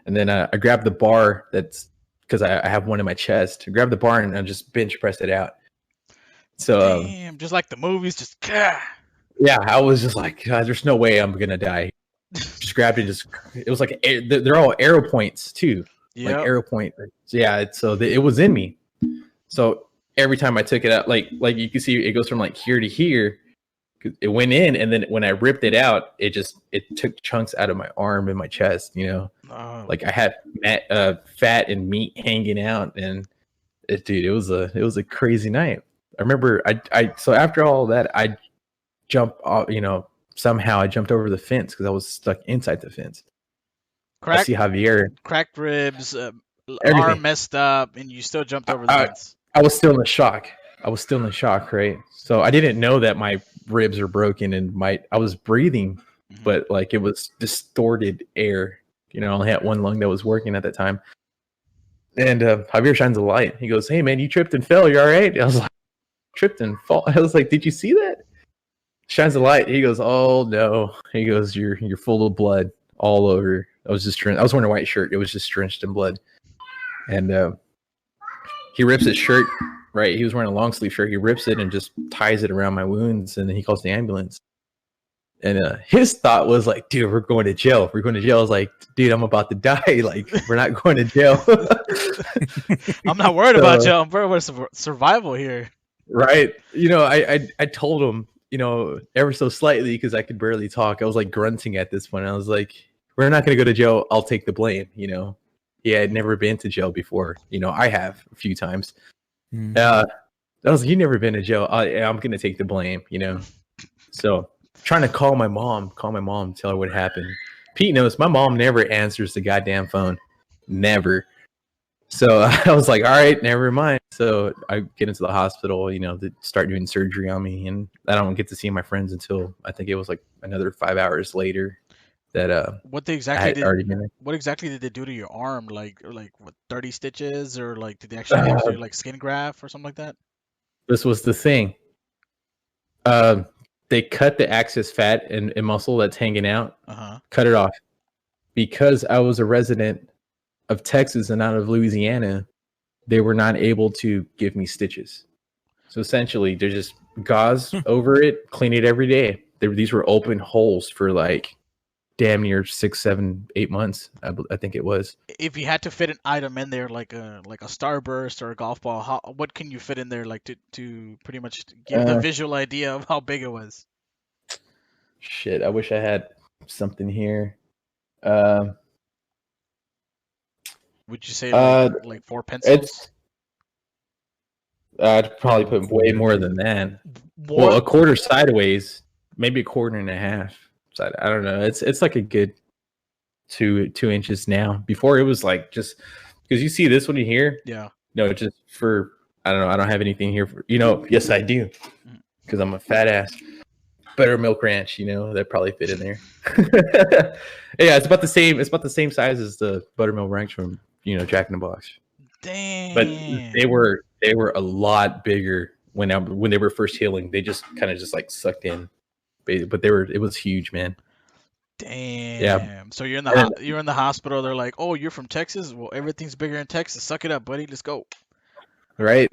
and then I grabbed the bar that's because I have one in my chest. I grabbed the bar and I just bench pressed it out. So damn, just like the movies, just yeah, I was just like, God, there's no way I'm gonna die. Just grabbed it. It was like they're all arrow points too, like arrow point. So yeah, it was in me. So every time I took it out, like you can see, it goes from like here to here. It went in, and then when I ripped it out, it took chunks out of my arm and my chest. Like I had fat and meat hanging out, and it was a crazy night. I remember so after all that, I jumped off. Somehow I jumped over the fence because I was stuck inside the fence. I see Javier, cracked ribs, arm messed up, and you still jumped over the fence. I was still in shock. Right? So I didn't know that my ribs were broken and I was breathing but like it was distorted air. You know, I only had one lung that was working at that time. And Javier shines a light. He goes, "Hey man, you tripped and fell. You all right?" I was like, "Tripped and fall." I was like, "Did you see that?" Shines a light. He goes, "Oh no." He goes, "You're full of blood all over." I was wearing a white shirt. It was just drenched in blood. And he rips his shirt. Right, he was wearing a long sleeve shirt. He rips it and just ties it around my wounds, and then he calls the ambulance. And his thought was like, "Dude, we're going to jail. We're going to jail." I was like, "Dude, I'm about to die. Like, we're not going to jail." I'm not worried about jail. I'm worried about survival here. Right. You know, I told him, you know, ever so slightly because I could barely talk. I was like grunting at this point. I was like, "We're not going to go to jail. I'll take the blame." You know, he had never been to jail before. You know, I have a few times. I was like, "You've never been to jail. I'm going to take the blame." You know, so. Trying to call my mom, tell her what happened. Pete knows my mom never answers the goddamn phone. Never. So I was like, all right, never mind. So I get into the hospital, you know, to start doing surgery on me. And I don't get to see my friends until I think it was like another 5 hours later that what already been there. What exactly did they do to your arm? Like what, 30 stitches, or like did they actually give you like skin graft or something like that? This was the thing. They cut the excess fat and muscle that's hanging out, cut it off. Because I was a resident of Texas and not of Louisiana, they were not able to give me stitches. So essentially, they're just gauze over it, clean it every day. These were open holes for like damn near 6, 7, 8 months. I think it was. If you had to fit an item in there, like a starburst or a golf ball, what can you fit in there, like to pretty much give the visual idea of how big it was? Shit, I wish I had something here. Would you say like 4 pencils? I'd probably put way more than that. More? Well, a quarter sideways, maybe a quarter and a half. I don't know. It's like a good 2 inches now. Before it was like just because you see this one here. Yeah. No, just for I don't know. I don't have anything here for Yes, I do, because I'm a fat ass. Buttermilk Ranch, that probably fit in there. Yeah, it's about the same. It's about the same size as the Buttermilk Ranch from Jack in the Box. Damn. But they were a lot bigger when they were first healing. They just kind of just like sucked in, but it was huge, man. Damn. Yeah. So you're in the hospital. They're like, "Oh, you're from Texas? Well, everything's bigger in Texas. Suck it up, buddy. Let's go." Right.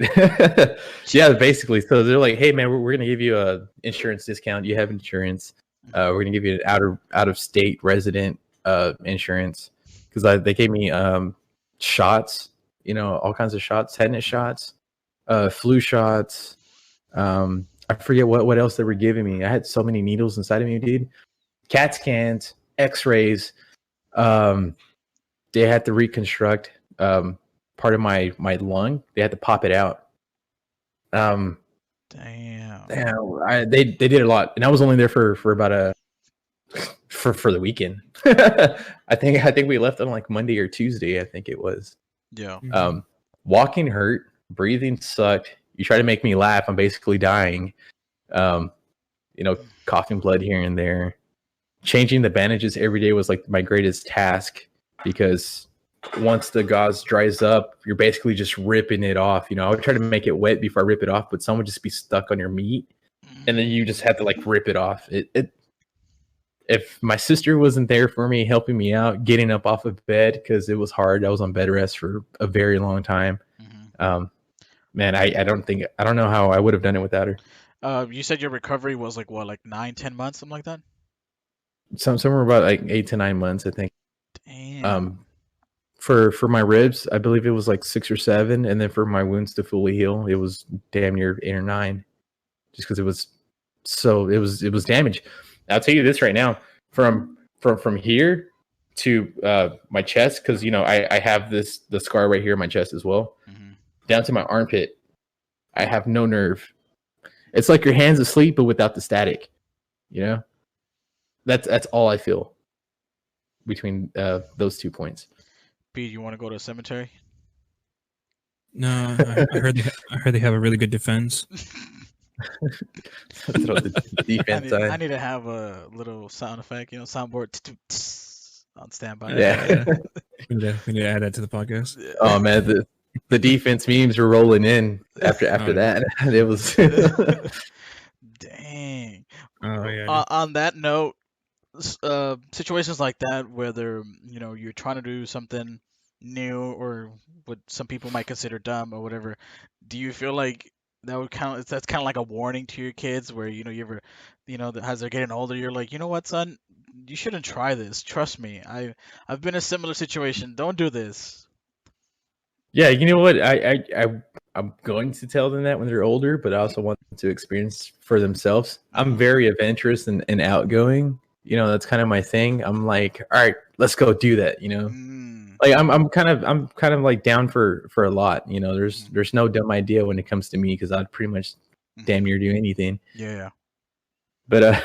Yeah, basically. So they're like, "Hey man, we're gonna give you a insurance discount. You have insurance. We're gonna give you an out of state resident insurance," because they gave me shots, all kinds of shots, tetanus shots, flu shots. I forget what else they were giving me. I had so many needles inside of me, dude. CAT scans, X-rays. They had to reconstruct part of my lung. They had to pop it out. Damn. They did a lot, and I was only there for about for the weekend. I think we left on like Monday or Tuesday. I think it was. Yeah. Walking hurt, breathing sucked. You try to make me laugh, I'm basically dying. Coughing blood here and there. Changing the bandages every day was like my greatest task, because once the gauze dries up, you're basically just ripping it off. I would try to make it wet before I rip it off, but some would just be stuck on your meat, and then you just have to like rip it off. If my sister wasn't there for me, helping me out, getting up off of bed, because it was hard. I was on bed rest for a very long time. Man, I don't know how I would have done it without her. You said your recovery was like what, like 9-10 months, something like that? Somewhere about like 8 to 9 months, I think. Damn. For my ribs, I believe it was like 6 or 7, and then for my wounds to fully heal, it was damn near 8 or 9, just because it was damaged. I'll tell you this right now, from here to my chest, because I have the scar right here in my chest as well, down to my armpit, I have no nerve. It's like your hand's asleep, but without the static. That's all I feel between those 2 points. Pete, you want to go to a cemetery? No, I heard they have a really good defense. Throw the defense I side. need to have a little sound effect, soundboard on standby. Yeah. We need to add that to the podcast. Oh man, the defense memes were rolling in after Oh, that. It was Dang. oh yeah. Dude. On that note, situations like that, whether you're trying to do something new or what some people might consider dumb or whatever, do you feel like that's kind of like a warning to your kids, where you ever, as they're getting older, you're like, you know what, son, you shouldn't try this. Trust me, I've been in a similar situation. Don't do this. Yeah, you know what? I'm going to tell them that when they're older, but I also want them to experience for themselves. I'm very adventurous and outgoing. That's kind of my thing. I'm like, all right, let's go do that. Like I'm kind of like down for a lot. There's no dumb idea when it comes to me, because I'd pretty much damn near do anything. Yeah. But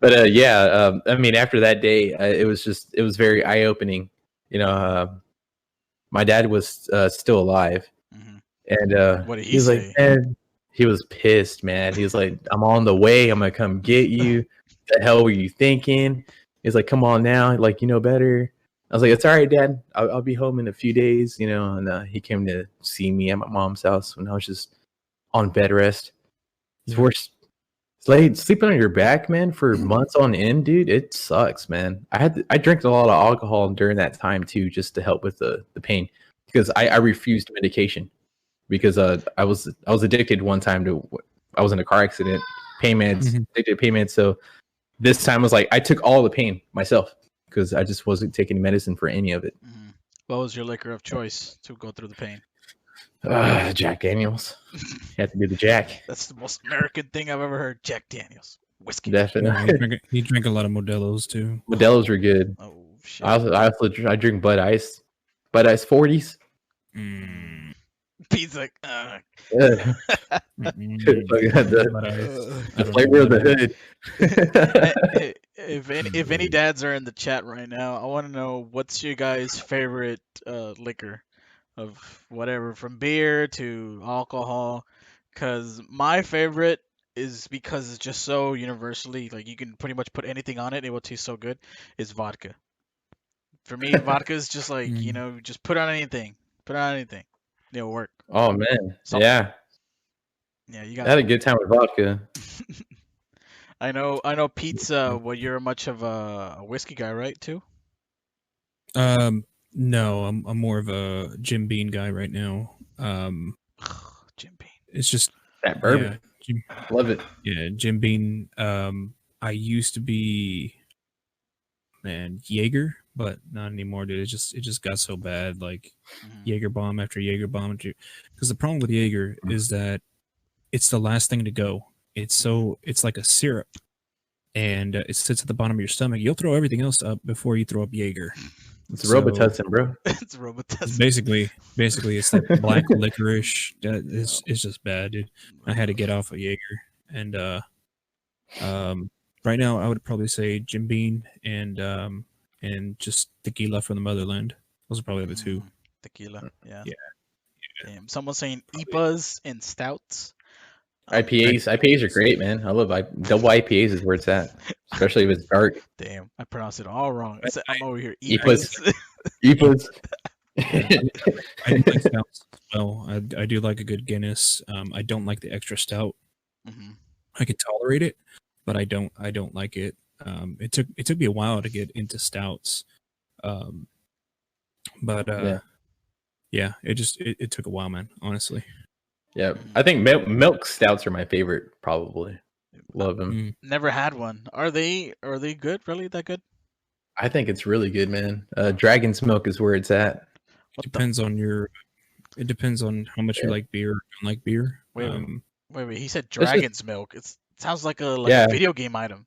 yeah. I mean, after that day, it was very eye opening. My dad was still alive, and What did he was say? like, man, he was pissed, man. He was like, I'm on the way. I'm gonna come get you. The hell were you thinking? He's like, come on now, like, you know better. I was like, it's all right, Dad. I'll be home in a few days, and he came to see me at my mom's house when I was just on bed rest. It's worse. Sleeping on your back, man, for months on end, dude. It sucks, man. I drank a lot of alcohol during that time too, just to help with the pain, because I refused medication, because I was addicted one time to, I was in a car accident, pain meds, addicted to pain meds. So this time I was like, I took all the pain myself, because I just wasn't taking medicine for any of it. What was your liquor of choice to go through the pain? Jack Daniels. You have to do the Jack. That's the most American thing I've ever heard. Jack Daniels whiskey. Definitely. He drank a lot of Modelo's too. Modelo's were good. Oh shit. I drink Bud Ice. Bud Ice 40s. Pete's like, The flavor of the hood. If any dads are in the chat right now, I want to know, what's your guys' favorite liquor of whatever, from beer to alcohol? Because my favorite is, because it's just so universally, like, you can pretty much put anything on it, it will taste so good, is vodka. For me, vodka is just like, just put on anything. It'll work. Oh man, Something. yeah. Yeah, I had a good time with vodka. I know Pete's, well, you're much of a whiskey guy, right, too? No, I'm more of a Jim Beam guy right now. Jim Beam. It's just That bourbon. Yeah, Love it. Yeah, Jim Beam. I used to be, man, Jaeger, but not anymore, dude. It just got so bad, like Jaeger bomb after Jaeger bomb. Because the problem with Jaeger is that it's the last thing to go. It's like a syrup, and it sits at the bottom of your stomach. You'll throw everything else up before you throw up Jaeger. It's Robitussin, bro. It's Robitussin. Basically, it's like black licorice. It's just bad, dude. I had to get off of Jaeger, and right now I would probably say Jim Beam and just tequila from the motherland. Those are probably the two. Tequila, yeah. Damn. Someone's saying IPAs and stouts. IPAs are great, man. I love double IPAs is where it's at, especially if it's dark. Damn, I pronounced it all wrong. I'm over here. IPAs. IPAs. I do like stouts as well. I do like a good Guinness. I don't like the extra stout. I could tolerate it, but I don't like it. It took me a while to get into stouts, but yeah, it took a while, man. Honestly. Yeah, I think milk stouts are my favorite. Probably love them. Never had one. Are they good? Really, that good? I think it's really good, man. Dragon's milk is where it's at. It depends on how much you like beer or don't like beer. Wait. He said dragon's milk. It sounds like a video game item.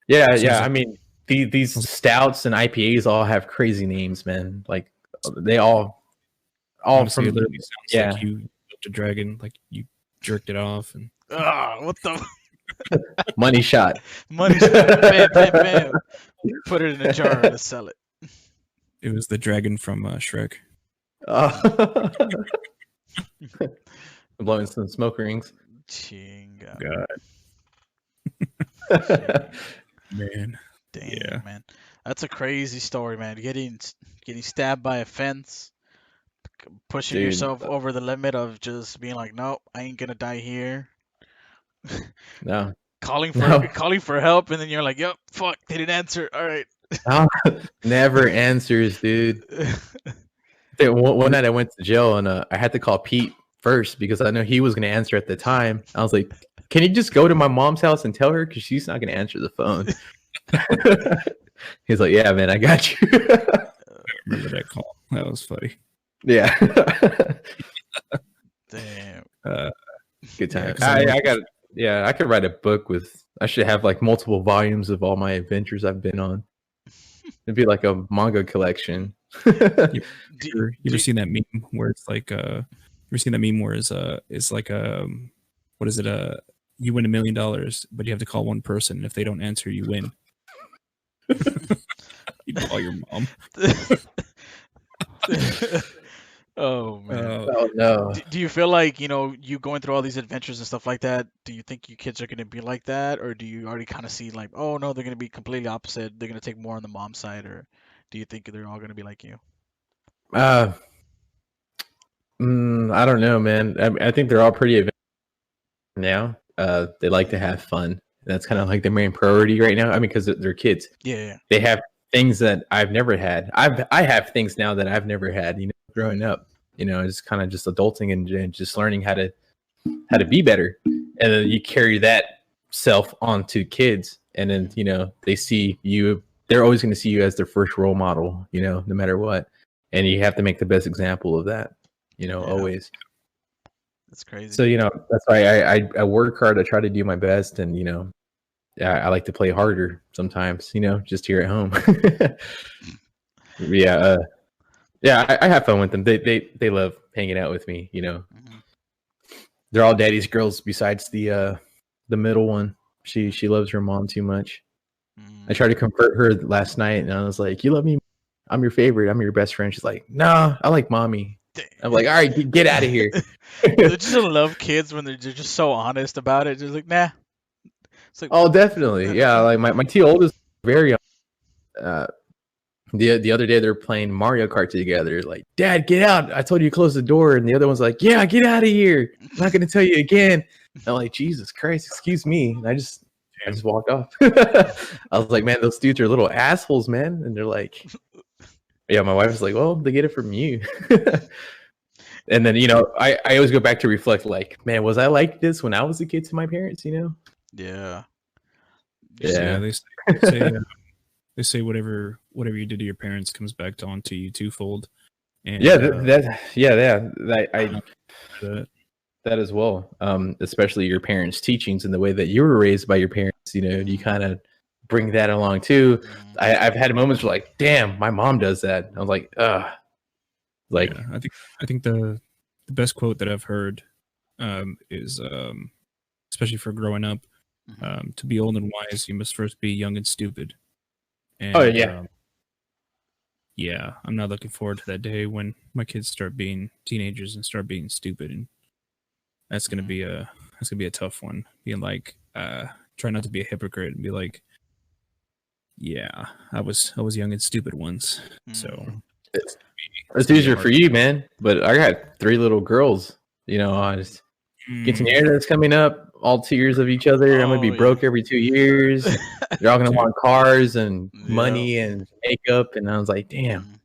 Yeah. I mean, these stouts and IPAs all have crazy names, man. Like they all honestly, from it literally sounds like you a dragon, like you jerked it off, and what the money shot. Money shot. Bam. Put it in a jar to sell it. It was the dragon from Shrek. Blowing some smoke rings. Chinga. God, man. Damn, Yeah. man. That's a crazy story, man. Getting stabbed by a fence, pushing Dude, yourself over the limit of just being like, nope, I ain't gonna die here. no, calling no, for help, and then you're like, yep, fuck, they didn't answer. All right. no, never answers, dude. One night I went to jail and I had to call Pete first because I know he was gonna answer at the time. I was like, "Can you just go to my mom's house and tell her because she's not gonna answer the phone?" He's like, "Yeah, man, I got you." Remember that call? That was funny. Yeah. Damn. Good time. Yeah, I got. Yeah, I could write a book with. I should have like multiple volumes of all my adventures I've been on. It'd be like a manga collection. You ever seen that meme where it's like you ever seen that meme where it's like what is it, you win $1 million but you have to call one person, and if they don't answer you win. You call your mom. Oh man. Oh no. Do you feel like, you going through all these adventures and stuff like that, do you think your kids are going to be like that, or do you already kind of see like, oh no, they're going to be completely opposite, they're going to take more on the mom side, or do you think they're all going to be like you? I don't know, man. I think they're all pretty advanced now. They like to have fun. That's kind of like their main priority right now. I mean, because they're kids. Yeah. They have things that I've never had. I have things now that I've never had. Growing up, it's kind of just adulting and just learning how to be better, and then you carry that self onto kids, and then they see you. They're always going to see you as their first role model, no matter what, and you have to make the best example of that, always. That's crazy. So that's why I work hard. I try to do my best, and I like to play harder sometimes, just here at home. Yeah. Yeah, I have fun with them. They love hanging out with me. Mhm. They're all daddy's girls besides the middle one. She loves her mom too much. I tried to convert her last night, and I was like, "You love me? I'm your favorite. I'm your best friend." She's like, "No, I like mommy." I'm like, "All right, get out of here." They just love kids when they're just so honest about it. Just like, nah. It's like, Oh, definitely. Yeah, like my two oldest, very. The other day they're playing Mario Kart together. Like, Dad, get out! I told you to close the door, and the other one's like, "Yeah, get out of here! I'm not gonna tell you again." And I'm like, Jesus Christ, excuse me. And I just walked off. I was like, man, those dudes are little assholes, man. And they're like, yeah, my wife was like, well, they get it from you. And then I always go back to reflect, like, man, was I like this when I was a kid to my parents? Yeah. Yeah. They say whatever you did to your parents comes back onto you twofold. And that as well. Especially your parents' teachings and the way that you were raised by your parents. You kind of bring that along too. I've had moments where like, damn, my mom does that. I was like, ugh. Like, yeah, I think the best quote that I've heard is especially for growing up, to be old and wise, you must first be young and stupid. And, oh yeah. Yeah, I'm not looking forward to that day when my kids start being teenagers and start being stupid, and that's gonna be a tough one. Being like, try not to be a hypocrite and be like, yeah, I was young and stupid once. So it's easier for you, man. But I got 3 little girls. I just quinceañera that's coming up. All 2 years of each other. I'm gonna be broke every 2 years. They're all gonna want cars and money and makeup. And I was like, damn.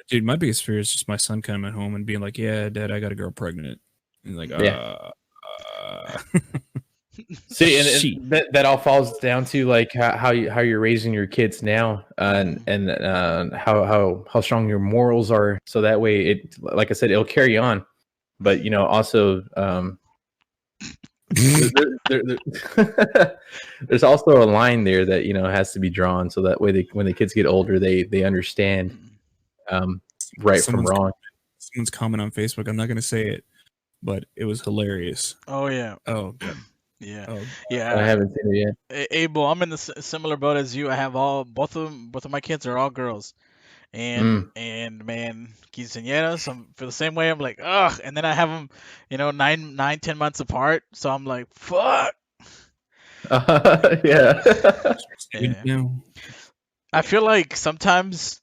Dude, my biggest fear is just my son coming home and being like, yeah, Dad, I got a girl pregnant. And like, See, and that all falls down to like how you're raising your kids now, and how strong your morals are. So that way, it, like I said, it'll carry on. But also, there's also a line there that has to be drawn, so that way when the kids get older, they understand right from wrong. Someone's comment on Facebook. I'm not going to say it, but it was hilarious. Oh yeah. Oh God. Yeah. Oh, yeah. I haven't seen it yet. Abel, I'm in the similar boat as you. I have both of my kids are all girls, and man, quinceañeras, I feel the same way. I'm like, ugh, and then I have them, 9, 10 months apart, so I'm like, fuck. Yeah. Yeah. You I feel like sometimes,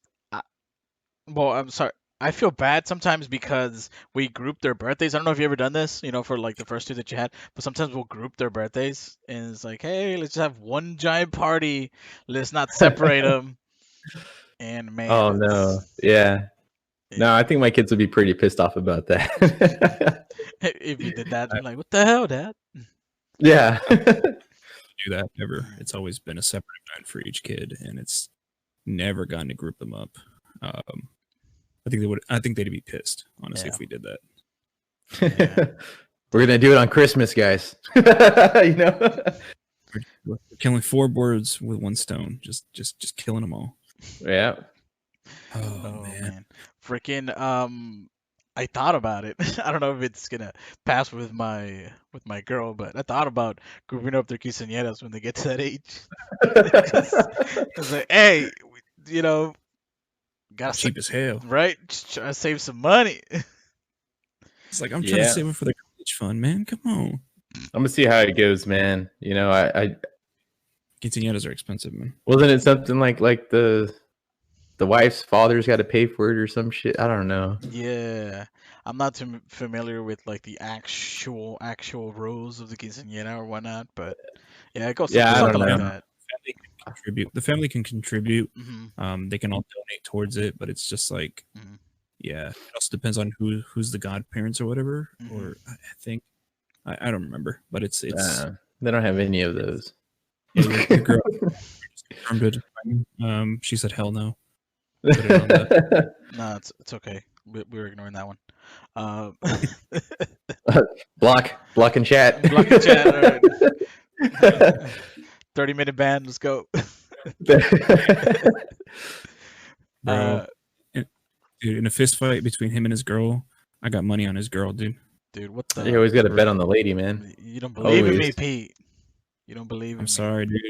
well, I'm sorry. I feel bad sometimes because we group their birthdays. I don't know if you ever done this, for like the first two that you had, but sometimes we'll group their birthdays and it's like, hey, let's just have one giant party. Let's not separate them. And man, Oh no. Yeah. No, I think my kids would be pretty pissed off about that. if you did that, I'm like, what the hell, Dad? Yeah. do that ever. It's always been a separate event for each kid, and it's never gotten to group them up. I think they would. I think they'd be pissed, honestly, Yeah. if we did that. Yeah. We're gonna do it on Christmas, guys. We're killing 4 birds with 1 stone. Just killing them all. Yeah. Oh, Oh man. man, freaking I thought about it. I don't know if it's gonna pass with my girl, but I thought about grouping up their quinceañeras when they get to that age. It's like, hey, gotta Cheap as hell. right? Just try to save some money. It's like I'm trying to Yeah. save it for the college fund, man. Come on. I'm gonna see how it goes, man. I Quinceañeras are expensive, man. wasn't it something like the wife's father's got to pay for it or some shit. I don't know. Yeah, I'm not too familiar with like the actual rules of the quinceañera or whatnot, but yeah, it goes Yeah, I something don't like know. that. Family can contribute. The family can contribute. Hmm. They can all donate towards it, but it's just like, Mhm. yeah. It also depends on who's the godparents or whatever. Mhm. Or I think I don't remember, but it's They don't have any of those. your girl confirmed it. She said hell no. Put it on the No, it's okay. We were ignoring that one. block and chat. Block and chat, all right. 30-minute ban. Let's go. bro. Dude, in a fist fight between him and his girl, I got money on his girl, dude. Dude, what You the? always got to bet on the lady, man. You don't believe in me, Always. Pete. You don't believe in I'm me. sorry, dude.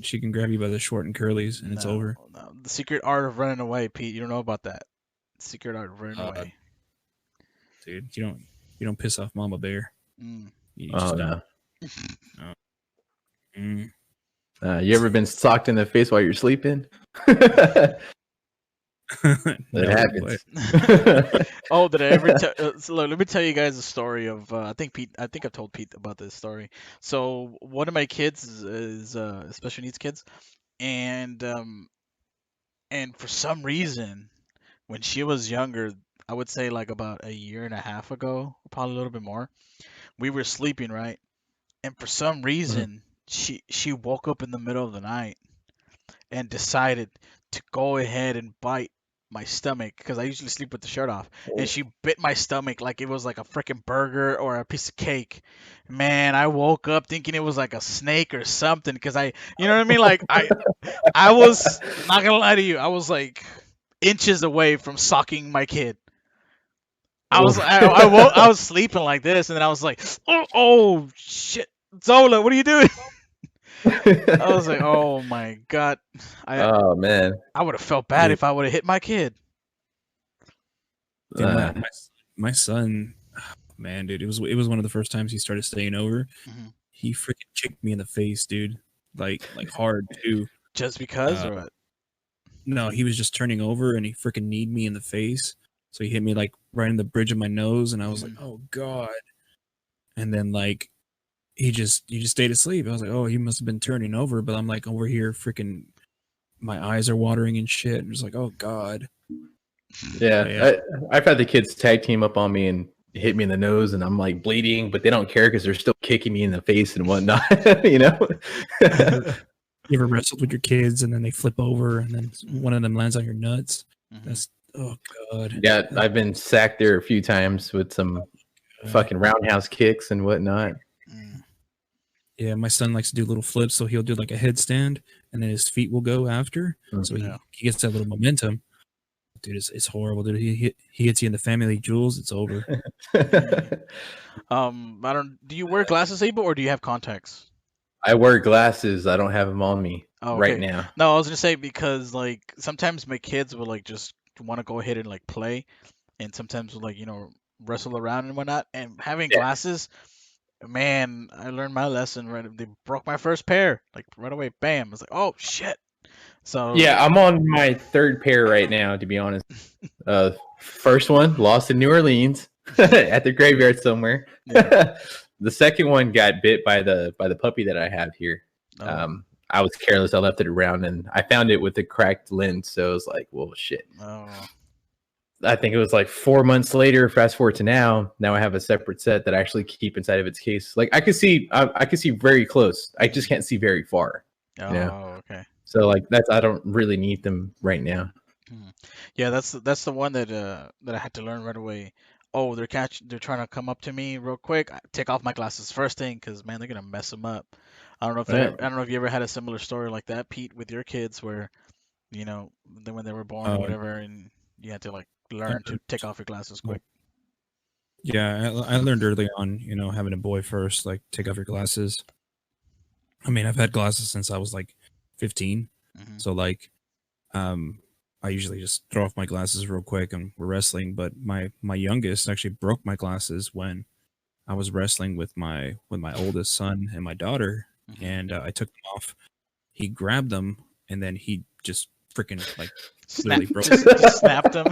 She can grab you by the short and curlies, and it's over. No. The secret art of running away, Pete. You don't know about that. Secret art of running Uh, away. Dude, you don't piss off Mama Bear. Mm. You Oh just no. don't. Mm. You ever been socked in the face while you're sleeping? That No, happens. Oh, did I ever tell? So look, let me tell you guys a story of. I think I've told Pete about this story. So one of my kids is special needs kids, and for some reason, when she was younger, I would say like about a year and a half ago, probably a little bit more, we were sleeping, right? And for some reason, she woke up in the middle of the night and decided to go ahead and bite my stomach because I usually sleep with the shirt off. And she bit my stomach like it was like a freaking burger or a piece of cake. Man, I woke up thinking it was like a snake or something because you know what I mean? Like I was not gonna lie to you, I was like inches away from socking my kid. I was sleeping like this, and then I was like, oh shit, Zola, what are you doing? I was like, oh my god, Oh man. I would have felt bad Dude. if I would have hit my kid. Dude, my son, man, dude, it was one of the first times he started staying over. Mhm. He freaking kicked me in the face, dude, like hard too. Just because, Uh, or what? No, he was just turning over and he freaking kneed me in the face. So he hit me like right in the bridge of my nose, and I was like, "Oh God!" And then like he just stayed asleep. I was like, "Oh, he must have been turning over." But I'm like over here, freaking, my eyes are watering and shit. And just like, "Oh God!" Yeah, Yeah. I've had the kids tag team up on me and hit me in the nose, and I'm like bleeding, but they don't care because they're still kicking me in the face and whatnot. You know. You ever wrestled with your kids and then they flip over and then one of them lands on your nuts? Mhm. That's oh God. Yeah, I've been sacked there a few times with some fucking roundhouse kicks and whatnot. Mm. Yeah, my son likes to do little flips, so he'll do like a headstand and then his feet will go after. So Yeah. he gets that little momentum. Dude, it's horrible, dude. He hits you in the family jewels, it's over. I don't. Do you wear glasses, Abel, or do you have contacts? I wear glasses. I don't have them on me Oh, right okay. now. No, I was gonna say because like sometimes my kids will like just want to go ahead and like play, and sometimes will like wrestle around and whatnot. And having Yeah. glasses, man, I learned my lesson right. They broke my first pair like right away. Bam! I was like, oh shit. So Yeah, I'm on my third pair right now, to be honest. First one lost in New Orleans at the graveyard somewhere. yeah. The second one got bit by the puppy that I have here. Oh, I was careless. I left it around, and I found it with a cracked lens. So it was like, well, shit. oh. I think it was like 4 months later. Fast forward to now. Now I have a separate set that I actually keep inside of its case. Like I could see, I could see very close. I just can't see very far. Oh, You know. okay. So like I don't really need them right now. Yeah, that's the one that I had to learn right away. Oh, they're trying to come up to me real quick. I take off my glasses first thing because man, they're gonna mess them up. Yeah. I don't know if you ever had a similar story like that, Pete, with your kids, where when they were born or Uh, whatever, and you had to like I learn to take off your glasses quick. Yeah, I learned early on, having a boy first, like take off your glasses. I mean, I've had glasses since I was like 15. Hmm. So like, I usually just throw off my glasses real quick and we're wrestling. But my youngest actually broke my glasses when I was wrestling with my oldest son and my daughter, Hmm. and I took them off. He grabbed them and then he just freaking like Snap, literally broke. just snapped them.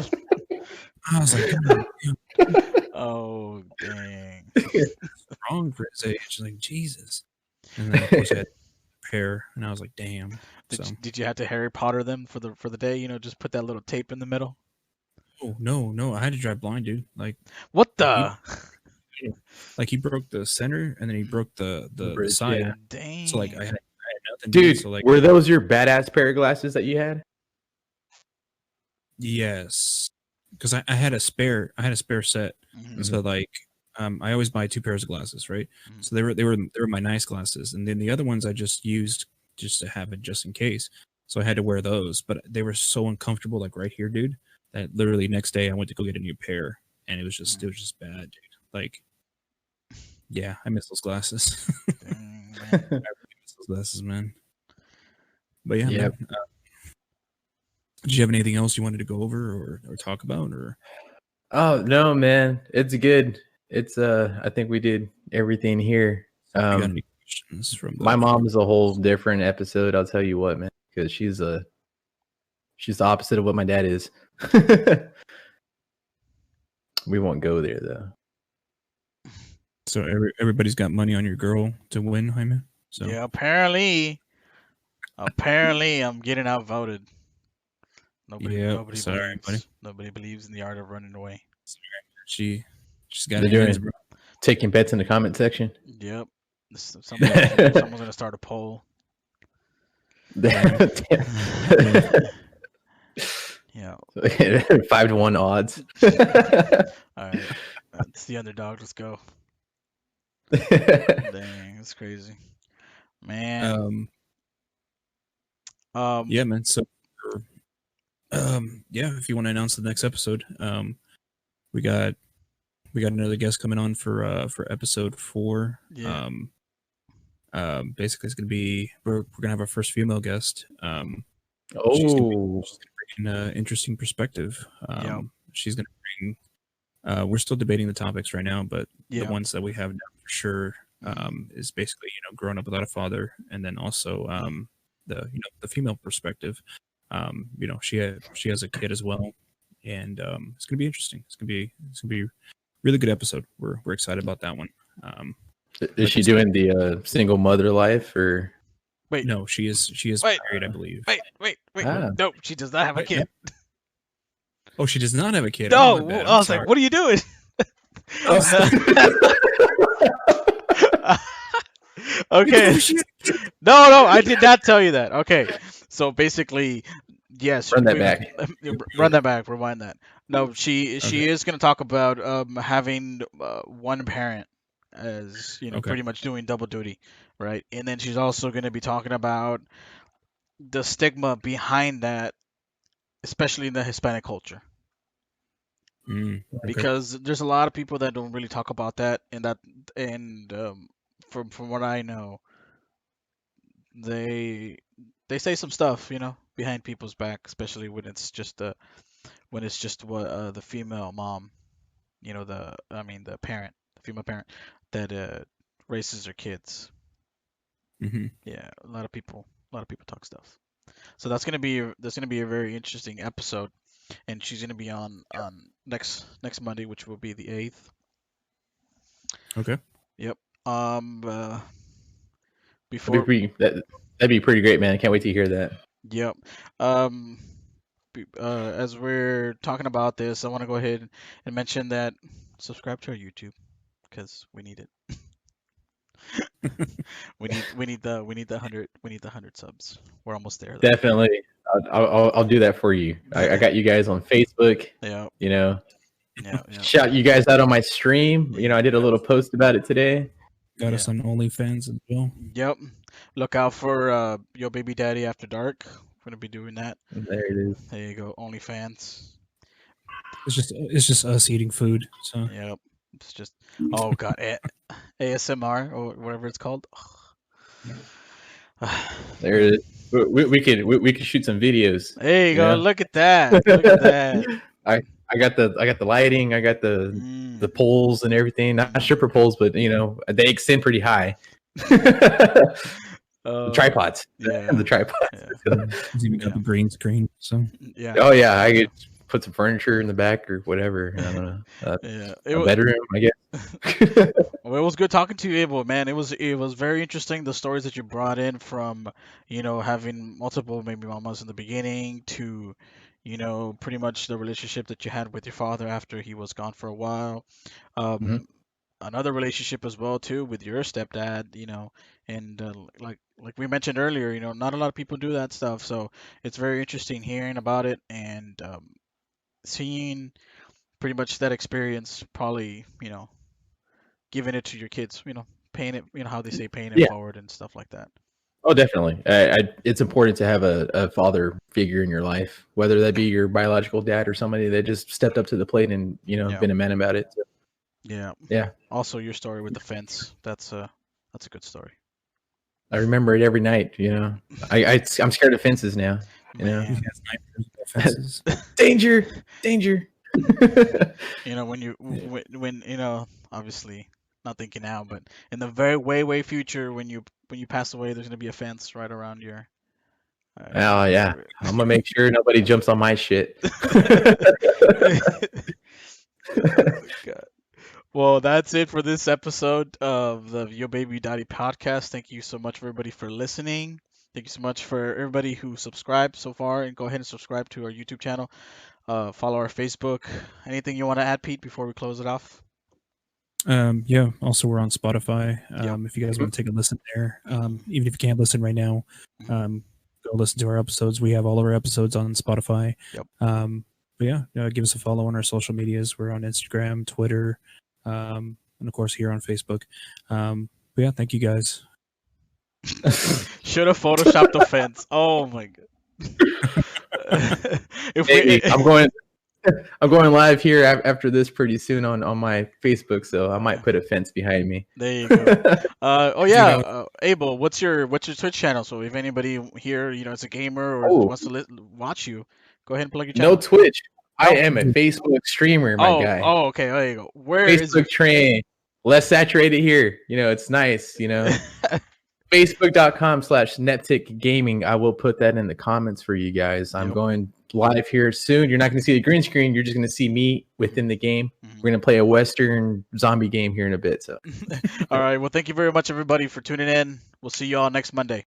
I was like, God, Oh, dang. wrong for his age. Like Jesus. And then of course I had a pair, and I was like, damn. So Did you have to Harry Potter them for the day? Just put that little tape in the middle. oh no, I had to drive blind, dude. Like What he, the? he broke the center, and then he broke the Bridge, side. yeah. Dang. So like I had nothing, dude. Dude, So like were those your badass pair of glasses that you had? yes, because I had a spare set. Mhm. So like I always buy 2 pairs of glasses, right? Mhm. So they were my nice glasses, and then the other ones I just used just to have it just in case. So I had to wear those, but they were so uncomfortable, like right here, dude, that literally next day I went to go get a new pair, and it was just bad, dude. Like, yeah, I miss those glasses. Dang, I man. really miss those glasses, man. But yeah, Yep. man. Did you have anything else you wanted to go over or talk about, or? Oh no, man, it's good. It's I think we did everything here. You got any questions from My mom is a whole different episode. I'll tell you what, man, because she's the opposite of what my dad is. We won't go there though. So everybody's got money on your girl to win, Jaime. So Yeah, apparently I'm getting outvoted. Nobody sorry, believes. buddy. Nobody believes in the art of running away. She's got They're hands, doing bro. taking bets in the comment section. Yep. Someone's gonna start a poll. Yeah. 5-1 odds. All right. It's the underdog. Let's go. Dang, that's crazy, man. Yeah, man. So, yeah, if you want to announce the next episode, we got another guest coming on for episode 4. Yeah. Basically, it's gonna be we're gonna have our first female guest. Oh, She's gonna bring an interesting perspective. Yep. She's gonna bring. We're still debating the topics right now, but the Yeah. ones that we have now for sure is basically growing up without a father, and then also the female perspective. She has a kid as well, and it's gonna be interesting. It's gonna be a really good episode. We're excited about that one. is she doing the single mother life or? Wait. No, she is Wait. married, I believe. Wait. Ah. No, she does not have a Wait, kid. Oh, she does not have a kid. No, Oh, my bad. I was like, what are you doing? Okay. No, I did not tell you that. Okay. So basically, yes. Run that back. Run that back. Rewind that. No, she is going to talk about having one parent as pretty much doing double duty, right? And then she's also going to be talking about the stigma behind that, especially in the Hispanic culture. Okay. Because there's a lot of people that don't really talk about that, and from what I know, they say some stuff, behind people's back, especially when it's just what the female mom, the parent, the female parent that raises their kids. Hmm. Yeah, a lot of people talk stuff. So that's gonna be a very interesting episode, and she's gonna be on next Monday, which will be the 8th. Okay. Yep. That'd be Before. that'd be pretty great, man. I can't wait to hear that. Yep. Um, as we're talking about this, I want to go ahead and mention that subscribe to our YouTube because we need it. We need the 100 subs. We're almost there though. Definitely, I'll do that for you. I got you guys on Facebook. Yeah. You know, Yeah. shout you guys out on my stream. I did a little post about it today. Got us on OnlyFans as well. Yep. Look out for Yo Baby Daddy After Dark. We're gonna be doing that. There it is. There you go. OnlyFans. It's just us eating food. So Yep. It's just God, ASMR or whatever it's called. There it is. We could shoot some videos. There you go. Yeah. Look at that. Look at that. I got the lighting. I got the poles and everything. Not stripper poles, but they extend pretty high. The tripods. Yeah. The tripods. Yeah. he's even got the green screen. So Yeah. Oh yeah, I could put some furniture in the back or whatever. I don't know. Yeah. A bedroom, I guess. Well, it was good talking to you, Abel. Man, it was very interesting, the stories that you brought in from, having multiple baby mamas in the beginning to, pretty much the relationship that you had with your father after he was gone for a while. Mhm. Another relationship as well too with your stepdad, and like we mentioned earlier, not a lot of people do that stuff, so it's very interesting hearing about it and seeing pretty much that experience, probably, giving it to your kids, paying it, how they say paying it Yeah. forward and stuff like that. Oh, definitely. It's important to have a father figure in your life, whether that be your biological dad or somebody that just stepped up to the plate and Yeah. been a man about it. So, Yeah. yeah, Also, your story with the fence, that's a good story. I remember it every night. I'm scared of fences now. Man. he has snipers, fences. Danger, danger. When obviously not thinking now, but in the very way future, when you pass away, there's gonna be a fence right around your. Oh yeah, I'm gonna make sure nobody jumps on my shit. God. Well, that's it for this episode of the Yo Baby Daddy podcast. Thank you so much, everybody, for listening. Thank you so much for everybody who subscribed so far, and go ahead and subscribe to our YouTube channel. Follow our Facebook. Anything you want to add, Pete, before we close it off? Yeah. Also, we're on Spotify. Yep. If you guys want to take a listen there, even if you can't listen right now, go listen to our episodes. We have all of our episodes on Spotify. Yep. But yeah, give us a follow on our social medias. We're on Instagram, Twitter, and of course here on Facebook. But yeah, thank you guys. Should have photoshopped the fence. Oh my god. Maybe. I'm going live here after this pretty soon on my Facebook, so I might put a fence behind me. There you go. Oh yeah, Abel, what's your Twitch channel? So if anybody here, is a gamer or wants to watch you, go ahead and plug your channel. No Twitch. I am a Facebook streamer, my guy. Oh, okay. There you go. Where is Facebook train. Less saturated here. It's nice. Facebook.com/Neptic Gaming. I will put that in the comments for you guys. I'm going live here soon. You're not going to see the green screen. You're just going to see me within the game. We're going to play a Western zombie game here in a bit. So, all right. Well, thank you very much, everybody, for tuning in. We'll see you all next Monday.